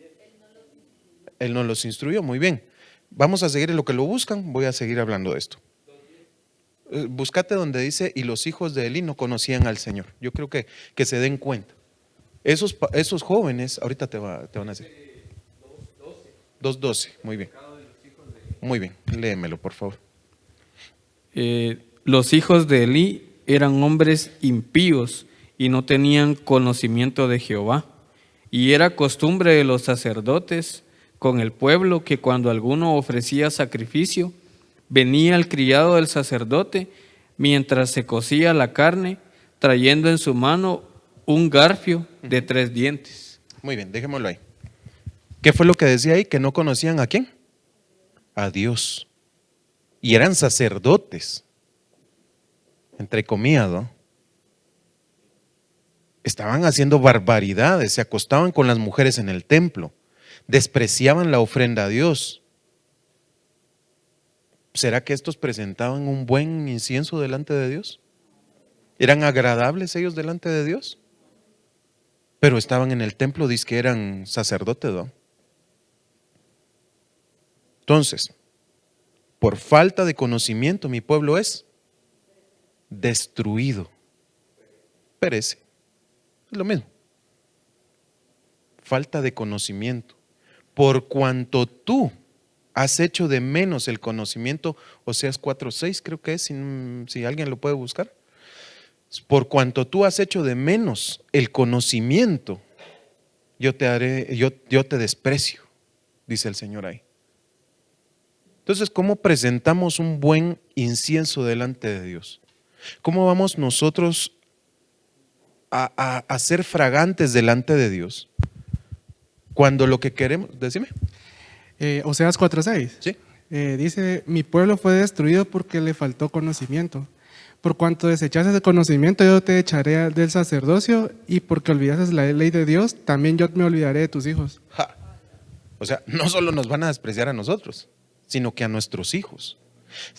Él no los instruyó, muy bien. Vamos a seguir en lo que lo buscan, voy a seguir hablando de esto. Búscate donde dice, y los hijos de Elí no conocían al Señor. Yo creo que se den cuenta. Esos jóvenes, ahorita te van a decir. 2:12, muy bien. Muy bien, léemelo por favor. Los hijos de Elí eran hombres impíos y no tenían conocimiento de Jehová. Y era costumbre de los sacerdotes con el pueblo que cuando alguno ofrecía sacrificio, venía el criado del sacerdote mientras se cocía la carne, trayendo en su mano un garfio de 3 dientes. Muy bien, dejémoslo ahí. ¿Qué fue lo que decía ahí? Que no conocían a quién. A Dios. Y eran sacerdotes, entre comillas, ¿no? Estaban haciendo barbaridades, se acostaban con las mujeres en el templo, despreciaban la ofrenda a Dios. ¿Será que estos presentaban un buen incienso delante de Dios? ¿Eran agradables ellos delante de Dios? Pero estaban en el templo, dice que eran sacerdotes, ¿no? Entonces, por falta de conocimiento, mi pueblo es destruido. Perece. Es lo mismo. Falta de conocimiento. Por cuanto tú has hecho de menos el conocimiento, Oseas 4:6 creo que es, si alguien lo puede buscar. Por cuanto tú has hecho de menos el conocimiento, yo te desprecio, dice el Señor ahí. Entonces, ¿cómo presentamos un buen incienso delante de Dios? ¿Cómo vamos nosotros a ser fragantes delante de Dios? Cuando lo que queremos, decime. Oseas 4:6. Sí. Dice, mi pueblo fue destruido porque le faltó conocimiento. Por cuanto desechaste el conocimiento, yo te echaré del sacerdocio, y porque olvidaste la ley de Dios, también yo me olvidaré de tus hijos. Ja. O sea, no solo nos van a despreciar a nosotros, sino que a nuestros hijos.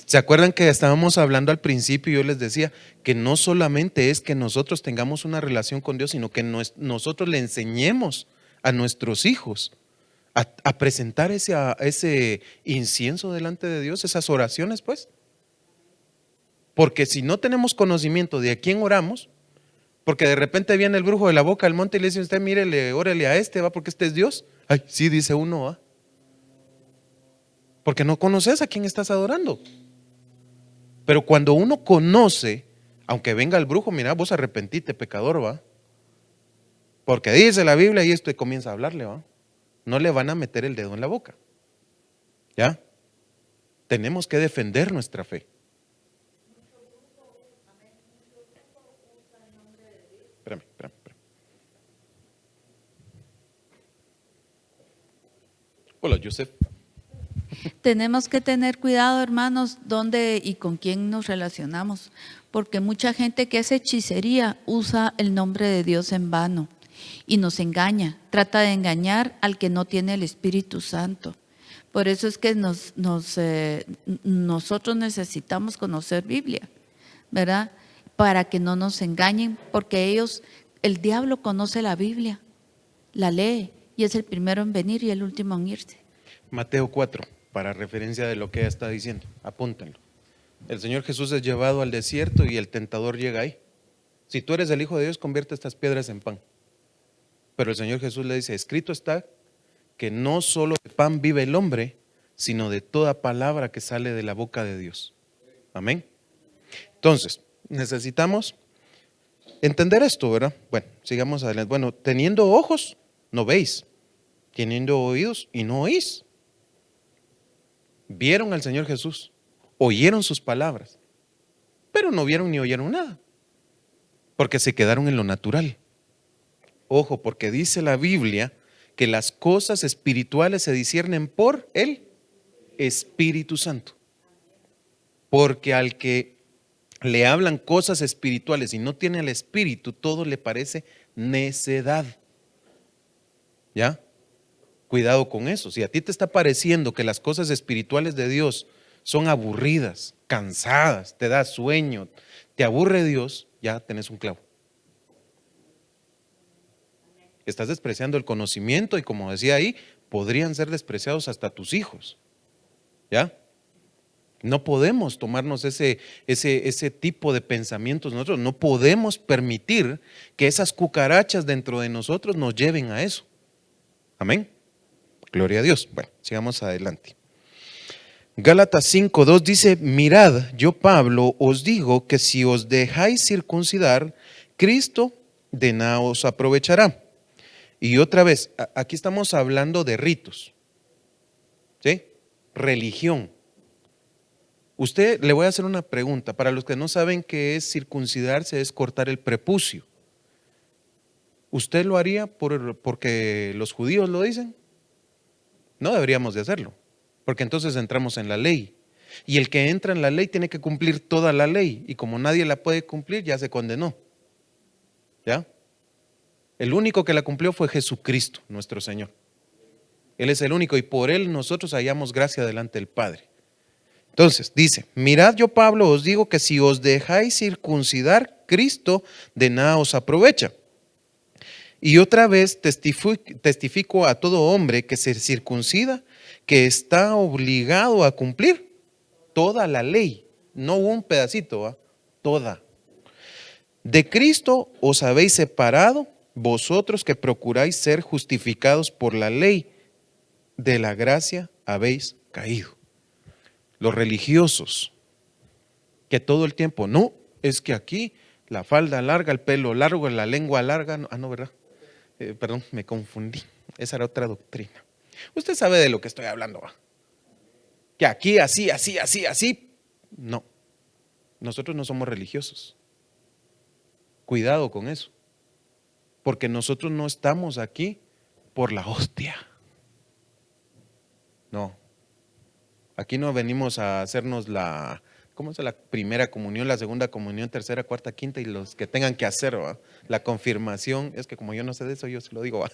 ¿Se acuerdan que estábamos hablando al principio y yo les decía que no solamente es que nosotros tengamos una relación con Dios, sino que nosotros le enseñemos a nuestros hijos a presentar ese incienso delante de Dios, esas oraciones pues? Porque si no tenemos conocimiento de a quién oramos, porque de repente viene el brujo de la boca del monte y le dice usted, mírele, órele a este, va, porque este es Dios. Ay, sí, dice uno, va. Porque no conoces a quién estás adorando. Pero cuando uno conoce, aunque venga el brujo, mira, vos arrepentite, pecador, va. Porque dice la Biblia y esto y comienza a hablarle, va. No le van a meter el dedo en la boca. ¿Ya? Tenemos que defender nuestra fe. Espérame. Hola, Joseph. Tenemos que tener cuidado, hermanos, dónde y con quién nos relacionamos, porque mucha gente que hace hechicería usa el nombre de Dios en vano y nos engaña, trata de engañar al que no tiene el Espíritu Santo. Por eso es que nosotros necesitamos conocer Biblia, ¿verdad? Para que no nos engañen, porque el diablo conoce la Biblia, la lee y es el primero en venir y el último en irse. Mateo 4, para referencia de lo que ella está diciendo, apúntenlo. El Señor Jesús es llevado al desierto y el tentador llega ahí. Si tú eres el Hijo de Dios, convierte estas piedras en pan. Pero el Señor Jesús le dice, escrito está que no solo de pan vive el hombre, sino de toda palabra que sale de la boca de Dios. Amén. Entonces, necesitamos entender esto, ¿verdad? Bueno, sigamos adelante. Bueno, teniendo ojos, no veis. Teniendo oídos y no oís. Vieron al Señor Jesús, oyeron sus palabras, pero no vieron ni oyeron nada. porque se quedaron en lo natural. Ojo, porque dice la Biblia que las cosas espirituales se disciernen por el Espíritu Santo. Porque al que le hablan cosas espirituales y no tiene el Espíritu, todo le parece necedad. ¿Ya? Cuidado con eso. Si a ti te está pareciendo que las cosas espirituales de Dios son aburridas, cansadas, te da sueño, te aburre Dios, ya tenés un clavo. Estás despreciando el conocimiento y, como decía ahí, podrían ser despreciados hasta tus hijos. ¿Ya? No podemos tomarnos ese tipo de pensamientos nosotros. No podemos permitir que esas cucarachas dentro de nosotros nos lleven a eso. Amén. Gloria a Dios. Bueno, sigamos adelante. Gálatas 5:2 dice: mirad, yo Pablo os digo que si os dejáis circuncidar, Cristo de nada os aprovechará. Y otra vez, aquí estamos hablando de ritos, ¿sí? Religión. Usted, le voy a hacer una pregunta. Para los que no saben qué es circuncidarse, es cortar el prepucio. ¿Usted lo haría porque los judíos lo dicen? No deberíamos de hacerlo, porque entonces entramos en la ley. Y el que entra en la ley tiene que cumplir toda la ley. Y como nadie la puede cumplir, ya se condenó. ¿Ya? El único que la cumplió fue Jesucristo, nuestro Señor. Él es el único y por Él nosotros hallamos gracia delante del Padre. Entonces dice: mirad, yo Pablo os digo que si os dejáis circuncidar, Cristo de nada os aprovecha. Y otra vez testifico a todo hombre que se circuncida, que está obligado a cumplir toda la ley, no un pedacito, ¿va? Toda. De Cristo os habéis separado, vosotros que procuráis ser justificados por la ley, de la gracia habéis caído. Los religiosos, que todo el tiempo, no, es que aquí la falda larga, el pelo largo, la lengua larga, no, ¿verdad? Perdón, me confundí, esa era otra doctrina. Usted sabe de lo que estoy hablando, ¿va? Que aquí así, no, nosotros no somos religiosos. Cuidado con eso, porque nosotros no estamos aquí por la hostia. No, aquí no venimos a hacernos ¿cómo es? La primera comunión, la segunda comunión, tercera, cuarta, quinta y los que tengan que hacer, ¿va? La confirmación. Es que como yo no sé de eso, yo se lo digo, ¿va?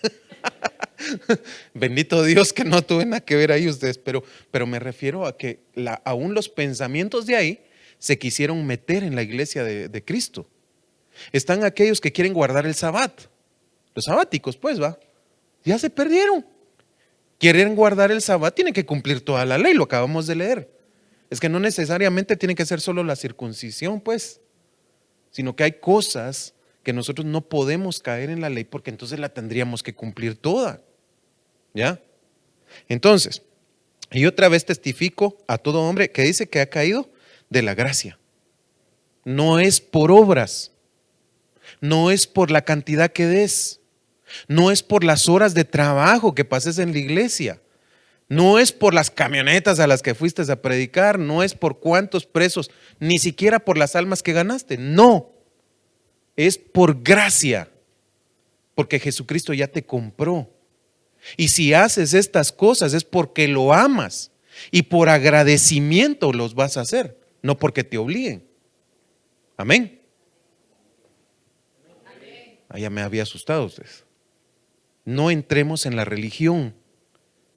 Bendito Dios que no tuve nada que ver ahí ustedes, pero me refiero a que aún los pensamientos de ahí se quisieron meter en la iglesia de Cristo. Están aquellos que quieren guardar el sabbat, los sabáticos, pues, ¿va? Ya se perdieron. Quieren guardar el sabbat, tienen que cumplir toda la ley, lo acabamos de leer. Es que no necesariamente tiene que ser solo la circuncisión, pues, sino que hay cosas que nosotros no podemos caer en la ley porque entonces la tendríamos que cumplir toda. ¿Ya? Entonces, y otra vez testifico a todo hombre que dice que ha caído de la gracia. No es por obras, no es por la cantidad que des, no es por las horas de trabajo que pases en la iglesia. No es por las camionetas a las que fuiste a predicar, no es por cuántos presos, ni siquiera por las almas que ganaste. No, es por gracia, porque Jesucristo ya te compró. Y si haces estas cosas es porque lo amas y por agradecimiento los vas a hacer, no porque te obliguen. Amén. Ya me había asustado ustedes. No entremos en la religión.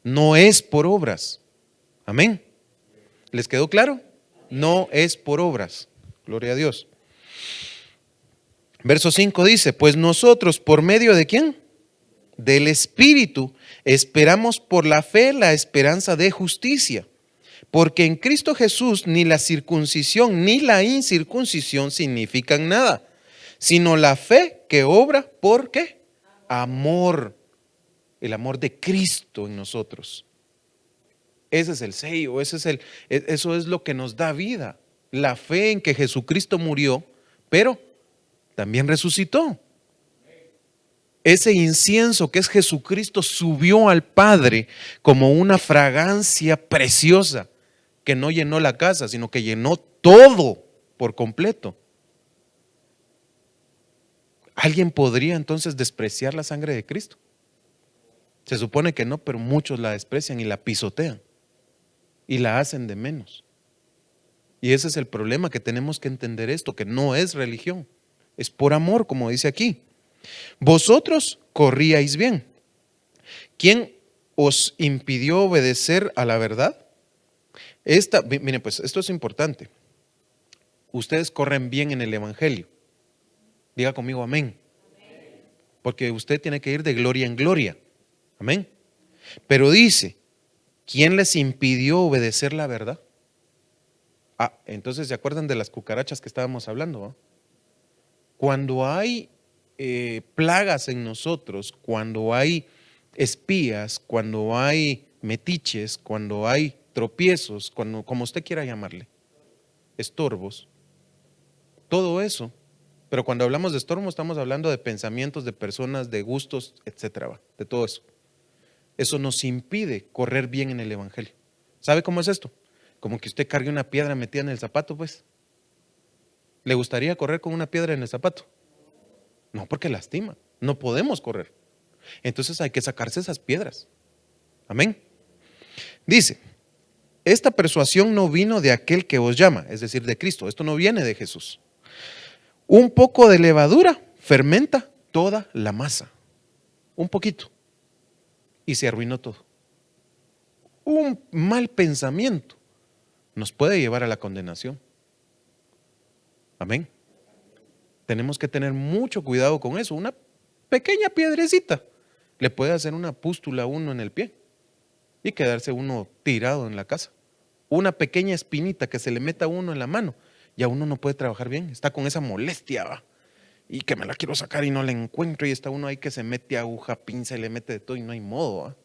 No es por obras. Amén. ¿Les quedó claro? No es por obras. Gloria a Dios. Verso 5 dice: pues nosotros, ¿por medio de quién? Del Espíritu, esperamos por la fe la esperanza de justicia. Porque en Cristo Jesús ni la circuncisión ni la incircuncisión significan nada, sino la fe que obra por ¿qué? Amor. El amor de Cristo en nosotros. Ese es el sello, eso es lo que nos da vida. La fe en que Jesucristo murió, pero también resucitó. Ese incienso que es Jesucristo subió al Padre como una fragancia preciosa que no llenó la casa, sino que llenó todo por completo. ¿Alguien podría entonces despreciar la sangre de Cristo? Se supone que no, pero muchos la desprecian y la pisotean y la hacen de menos. Y ese es el problema, que tenemos que entender esto, que no es religión, es por amor, como dice aquí. Vosotros corríais bien. ¿Quién os impidió obedecer a la verdad? Miren, pues esto es importante. Ustedes corren bien en el Evangelio. Diga conmigo amén. Porque usted tiene que ir de gloria en gloria. Amén. Pero dice, ¿quién les impidió obedecer la verdad? Entonces, ¿se acuerdan de las cucarachas que estábamos hablando? ¿Va? Cuando hay plagas en nosotros, cuando hay espías, cuando hay metiches, cuando hay tropiezos, como usted quiera llamarle, estorbos, todo eso. Pero cuando hablamos de estorbo estamos hablando de pensamientos, de personas, de gustos, etcétera, ¿va? De todo eso. Eso nos impide correr bien en el Evangelio. ¿Sabe cómo es esto? Como que usted cargue una piedra metida en el zapato, pues. ¿Le gustaría correr con una piedra en el zapato? No, porque lastima. No podemos correr. Entonces hay que sacarse esas piedras. Amén. Dice, esta persuasión no vino de aquel que os llama, es decir, de Cristo. Esto no viene de Jesús. Un poco de levadura fermenta toda la masa. Un poquito. Y se arruinó todo. Un mal pensamiento nos puede llevar a la condenación. Amén. Tenemos que tener mucho cuidado con eso. Una pequeña piedrecita le puede hacer una pústula a uno en el pie y quedarse uno tirado en la casa. Una pequeña espinita que se le meta a uno en la mano, ya uno no puede trabajar bien, está con esa molestia, ¿va? Y que me la quiero sacar y no la encuentro, y está uno ahí que se mete aguja, pinza y le mete de todo y no hay modo, ¿va?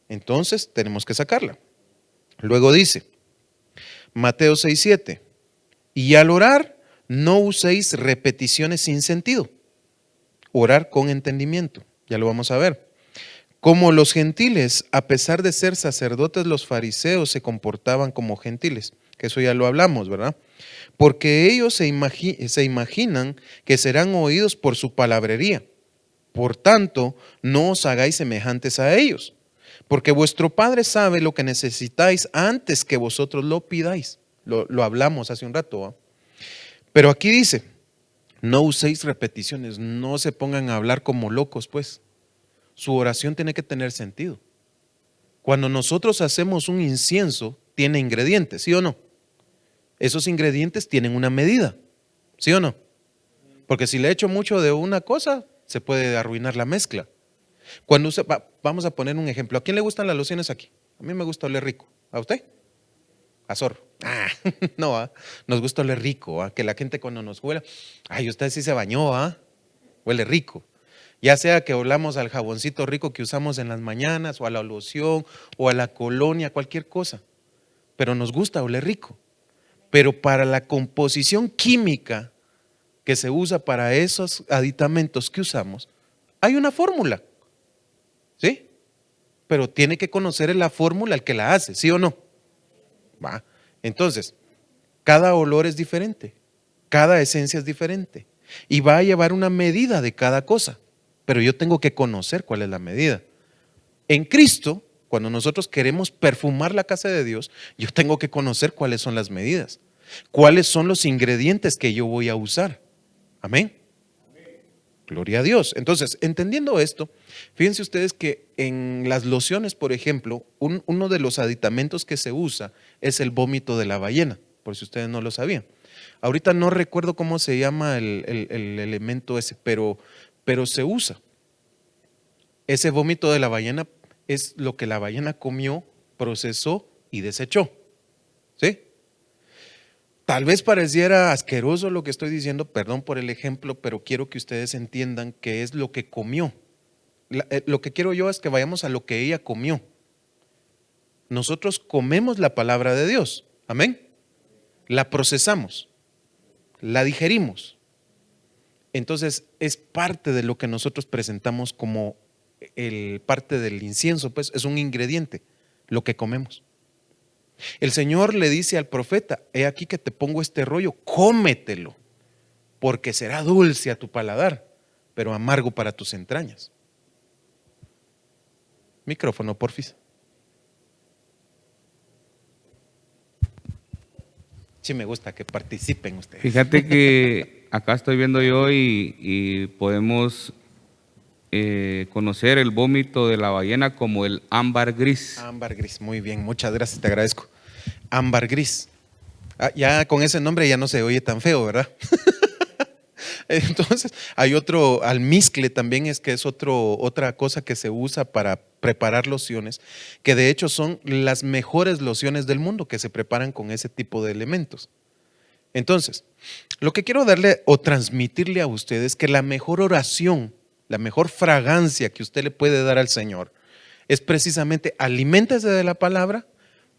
Entonces tenemos que sacarla. Luego dice Mateo 6:7, y al orar no uséis repeticiones sin sentido, orar con entendimiento. Ya lo vamos a ver. Como los gentiles, a pesar de ser sacerdotes, los fariseos se comportaban como gentiles, que eso ya lo hablamos, ¿verdad? Porque ellos se imaginan que serán oídos por su palabrería. Por tanto, no os hagáis semejantes a ellos, porque vuestro Padre sabe lo que necesitáis antes que vosotros lo pidáis. Lo hablamos hace un rato, ¿va? Pero aquí dice, no uséis repeticiones, no se pongan a hablar como locos, pues. Su oración tiene que tener sentido. Cuando nosotros hacemos un incienso, tiene ingredientes, ¿sí o no? Esos ingredientes tienen una medida, ¿sí o no? Porque si le echo mucho de una cosa, se puede arruinar la mezcla. Vamos a poner un ejemplo. ¿A quién le gustan las lociones aquí? A mí me gusta oler rico. ¿A usted? A zorro. No, nos gusta oler rico, que la gente cuando nos huela, ay, usted sí se bañó, huele rico. Ya sea que olamos al jaboncito rico que usamos en las mañanas, o a la loción, o a la colonia, cualquier cosa. Pero nos gusta oler rico. Pero para la composición química que se usa para esos aditamentos que usamos, hay una fórmula. ¿Sí? Pero tiene que conocer la fórmula el que la hace, ¿sí o no? Va. Entonces, cada olor es diferente, cada esencia es diferente y va a llevar una medida de cada cosa, pero yo tengo que conocer cuál es la medida. En Cristo, cuando nosotros queremos perfumar la casa de Dios, yo tengo que conocer cuáles son las medidas, cuáles son los ingredientes que yo voy a usar. Amén. Gloria a Dios. Entonces, entendiendo esto, fíjense ustedes que en las lociones, por ejemplo, uno de los aditamentos que se usa es el vómito de la ballena, por si ustedes no lo sabían. Ahorita no recuerdo cómo se llama el elemento ese, pero se usa. Ese vómito de la ballena es lo que la ballena comió, procesó y desechó. ¿Sí? Tal vez pareciera asqueroso lo que estoy diciendo, perdón por el ejemplo, pero quiero que ustedes entiendan qué es lo que comió. Lo que quiero yo es que vayamos a lo que ella comió. Nosotros comemos la palabra de Dios, amén. La procesamos, la digerimos. Entonces es parte de lo que nosotros presentamos como parte del incienso, pues es un ingrediente, lo que comemos. El Señor le dice al profeta, he aquí que te pongo este rollo, cómetelo. porque será dulce a tu paladar, pero amargo para tus entrañas. Micrófono, porfis. Sí me gusta que participen ustedes. Fíjate que acá estoy viendo yo y podemos conocer el vómito de la ballena como el ámbar gris. Ámbar gris, muy bien, muchas gracias, te agradezco. Ámbar gris. Ya con ese nombre ya no se oye tan feo, ¿verdad? Entonces, hay otro, almizcle también es que es otra cosa que se usa para preparar lociones, que de hecho son las mejores lociones del mundo que se preparan con ese tipo de elementos. Entonces, lo que quiero darle o transmitirle a ustedes es que la mejor oración, la mejor fragancia que usted le puede dar al Señor es precisamente aliméntese de la palabra,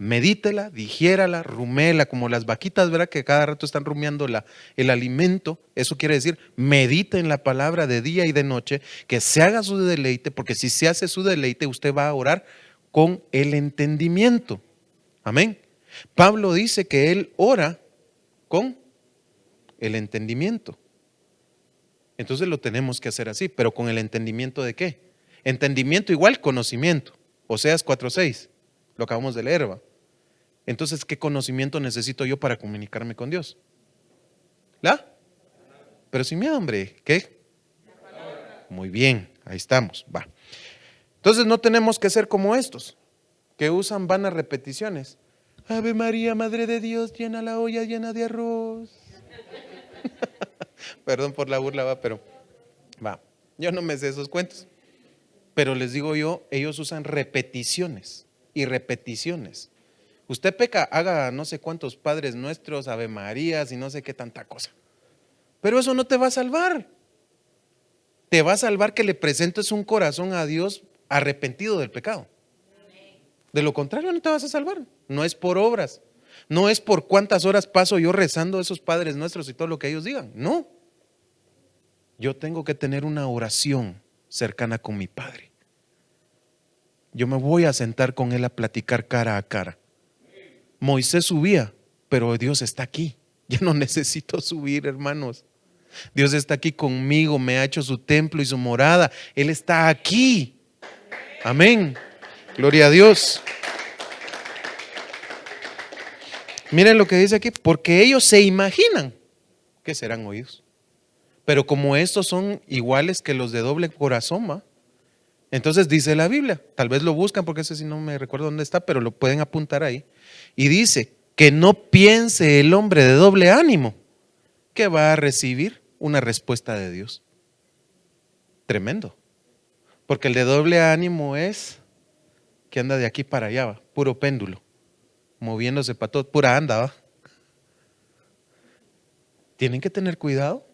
medítela, digiérala, ruméela, como las vaquitas, ¿verdad? Que cada rato están rumiando el alimento. Eso quiere decir, medite en la palabra de día y de noche, que se haga su deleite, porque si se hace su deleite, usted va a orar con el entendimiento. Amén. Pablo dice que él ora con el entendimiento. Entonces lo tenemos que hacer así, pero con el entendimiento ¿de qué? Entendimiento igual conocimiento. Oseas 4:6, lo acabamos de leer, ¿va? Entonces, ¿qué conocimiento necesito yo para comunicarme con Dios? Pero sin miedo, hombre, ¿qué? Muy bien, ahí estamos, va. Entonces no tenemos que ser como estos, que usan vanas repeticiones. Ave María, Madre de Dios, llena la olla llena de arroz. Perdón por la burla, va, pero va. Yo no me sé esos cuentos. Pero les digo yo, ellos usan repeticiones y repeticiones. Usted peca, haga no sé cuántos Padres Nuestros, Ave Marías y no sé qué tanta cosa. Pero eso no te va a salvar. Te va a salvar que le presentes un corazón a Dios arrepentido del pecado. De lo contrario no te vas a salvar. No es por obras. No es por cuántas horas paso yo rezando esos Padres Nuestros y todo lo que ellos digan. No. Yo tengo que tener una oración cercana con mi Padre. Yo me voy a sentar con Él a platicar cara a cara. Moisés subía, pero Dios está aquí. Ya no necesito subir, hermanos. Dios está aquí conmigo, me ha hecho su templo y su morada. Él está aquí. Amén. Gloria a Dios. Miren lo que dice aquí, porque ellos se imaginan que serán oídos. Pero como estos son iguales que los de doble corazón, ¿va? Entonces dice la Biblia, tal vez lo buscan porque ese sí no me recuerdo dónde está, pero lo pueden apuntar ahí. Y dice que no piense el hombre de doble ánimo que va a recibir una respuesta de Dios. Tremendo. Porque el de doble ánimo es que anda de aquí para allá, ¿va? Puro péndulo, moviéndose para todo, pura anda, ¿va? Tienen que tener cuidado.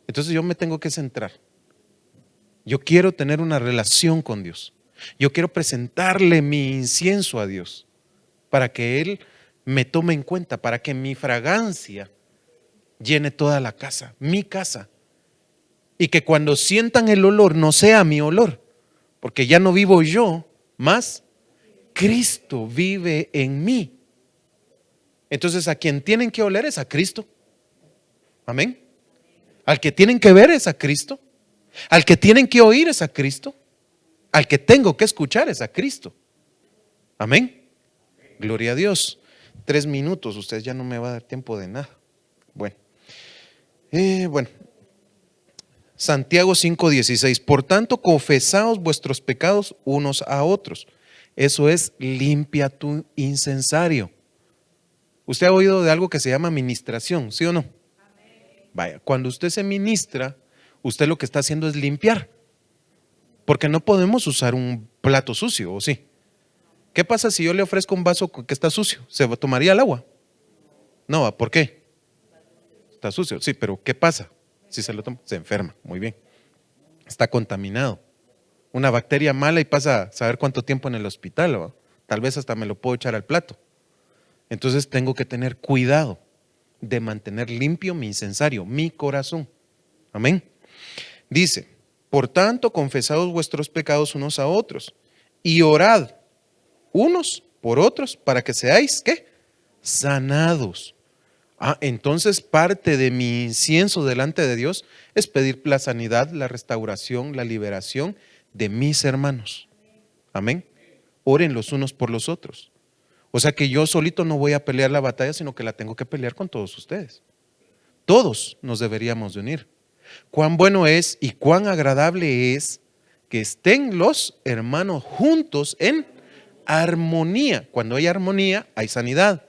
Entonces yo me tengo que centrar. Yo quiero tener una relación con Dios. Yo quiero presentarle mi incienso a Dios para que Él me tome en cuenta, para que mi fragancia llene toda la casa, mi casa. Y que cuando sientan el olor no sea mi olor, porque ya no vivo yo, más Cristo vive en mí. Entonces a quien tienen que oler es a Cristo. Amén. Al que tienen que ver es a Cristo. Al que tienen que oír es a Cristo. Al que tengo que escuchar es a Cristo. Amén. Gloria a Dios. 3 minutos, ustedes ya no me va a dar tiempo de nada. Bueno. Santiago 5:16. Por tanto, confesaos vuestros pecados unos a otros. Eso es, limpia tu incensario. ¿Usted ha oído de algo que se llama ministración, sí o no? Vaya, cuando usted se ministra, usted lo que está haciendo es limpiar. Porque no podemos usar un plato sucio, ¿o sí? ¿Qué pasa si yo le ofrezco un vaso que está sucio? ¿Se tomaría el agua? No, ¿por qué? Está sucio, sí, pero ¿qué pasa? Si se lo toma, se enferma, muy bien. Está contaminado. Una bacteria mala y pasa a saber cuánto tiempo en el hospital, ¿no? Tal vez hasta me lo puedo echar al plato. Entonces tengo que tener cuidado de mantener limpio mi incensario, mi corazón. Amén. Dice, por tanto, confesaos vuestros pecados unos a otros y orad unos por otros para que seáis, ¿qué? Sanados. Entonces parte de mi incienso delante de Dios es pedir la sanidad, la restauración, la liberación de mis hermanos. Amén. Oren los unos por los otros. O sea que yo solito no voy a pelear la batalla, sino que la tengo que pelear con todos ustedes. Todos nos deberíamos de unir. Cuán bueno es y cuán agradable es que estén los hermanos juntos en armonía. Cuando hay armonía, hay sanidad.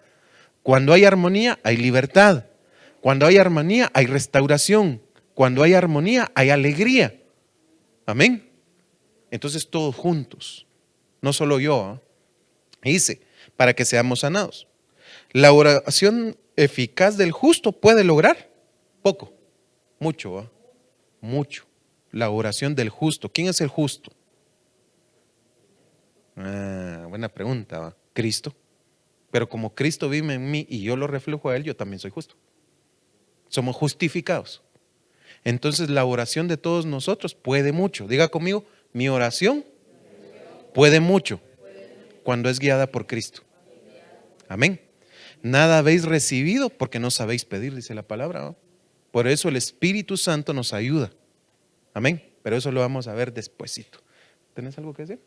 Cuando hay armonía, hay libertad. Cuando hay armonía, hay restauración. Cuando hay armonía, hay alegría. Amén. Entonces todos juntos, no solo yo. Dice, para que seamos sanados. La oración eficaz del justo puede lograr poco, mucho, mucho. La oración del justo. ¿Quién es el justo? Buena pregunta, ¿va? Cristo. Pero como Cristo vive en mí y yo lo reflejo a Él, yo también soy justo. Somos justificados. Entonces la oración de todos nosotros puede mucho. Diga conmigo, mi oración puede mucho cuando es guiada por Cristo. Amén. Nada habéis recibido porque no sabéis pedir, dice la palabra, ¿no? Por eso el Espíritu Santo nos ayuda. Amén. Pero eso lo vamos a ver despuesito. ¿Tenés algo que decir?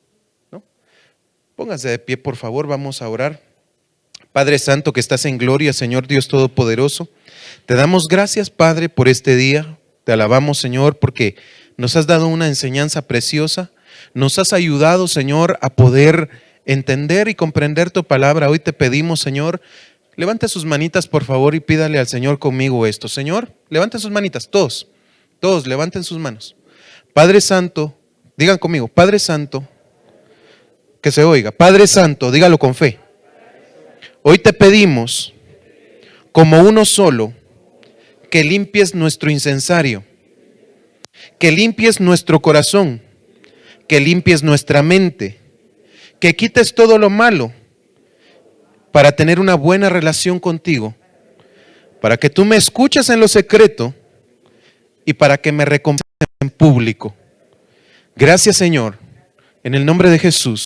¿No? Pónganse de pie, por favor, vamos a orar. Padre Santo que estás en gloria, Señor Dios Todopoderoso, te damos gracias, Padre, por este día. Te alabamos, Señor, porque nos has dado una enseñanza preciosa. Nos has ayudado, Señor, a poder entender y comprender tu palabra. Hoy te pedimos, Señor, levante sus manitas, por favor, y pídale al Señor conmigo esto. Señor, levanten sus manitas, todos levanten sus manos. Padre Santo, digan conmigo, Padre Santo, que se oiga, Padre Santo, dígalo con fe. Hoy te pedimos, como uno solo, que limpies nuestro incensario, que limpies nuestro corazón, que limpies nuestra mente, que quites todo lo malo para tener una buena relación contigo, para que tú me escuches en lo secreto y para que me recompenses en público. Gracias, Señor, en el nombre de Jesús.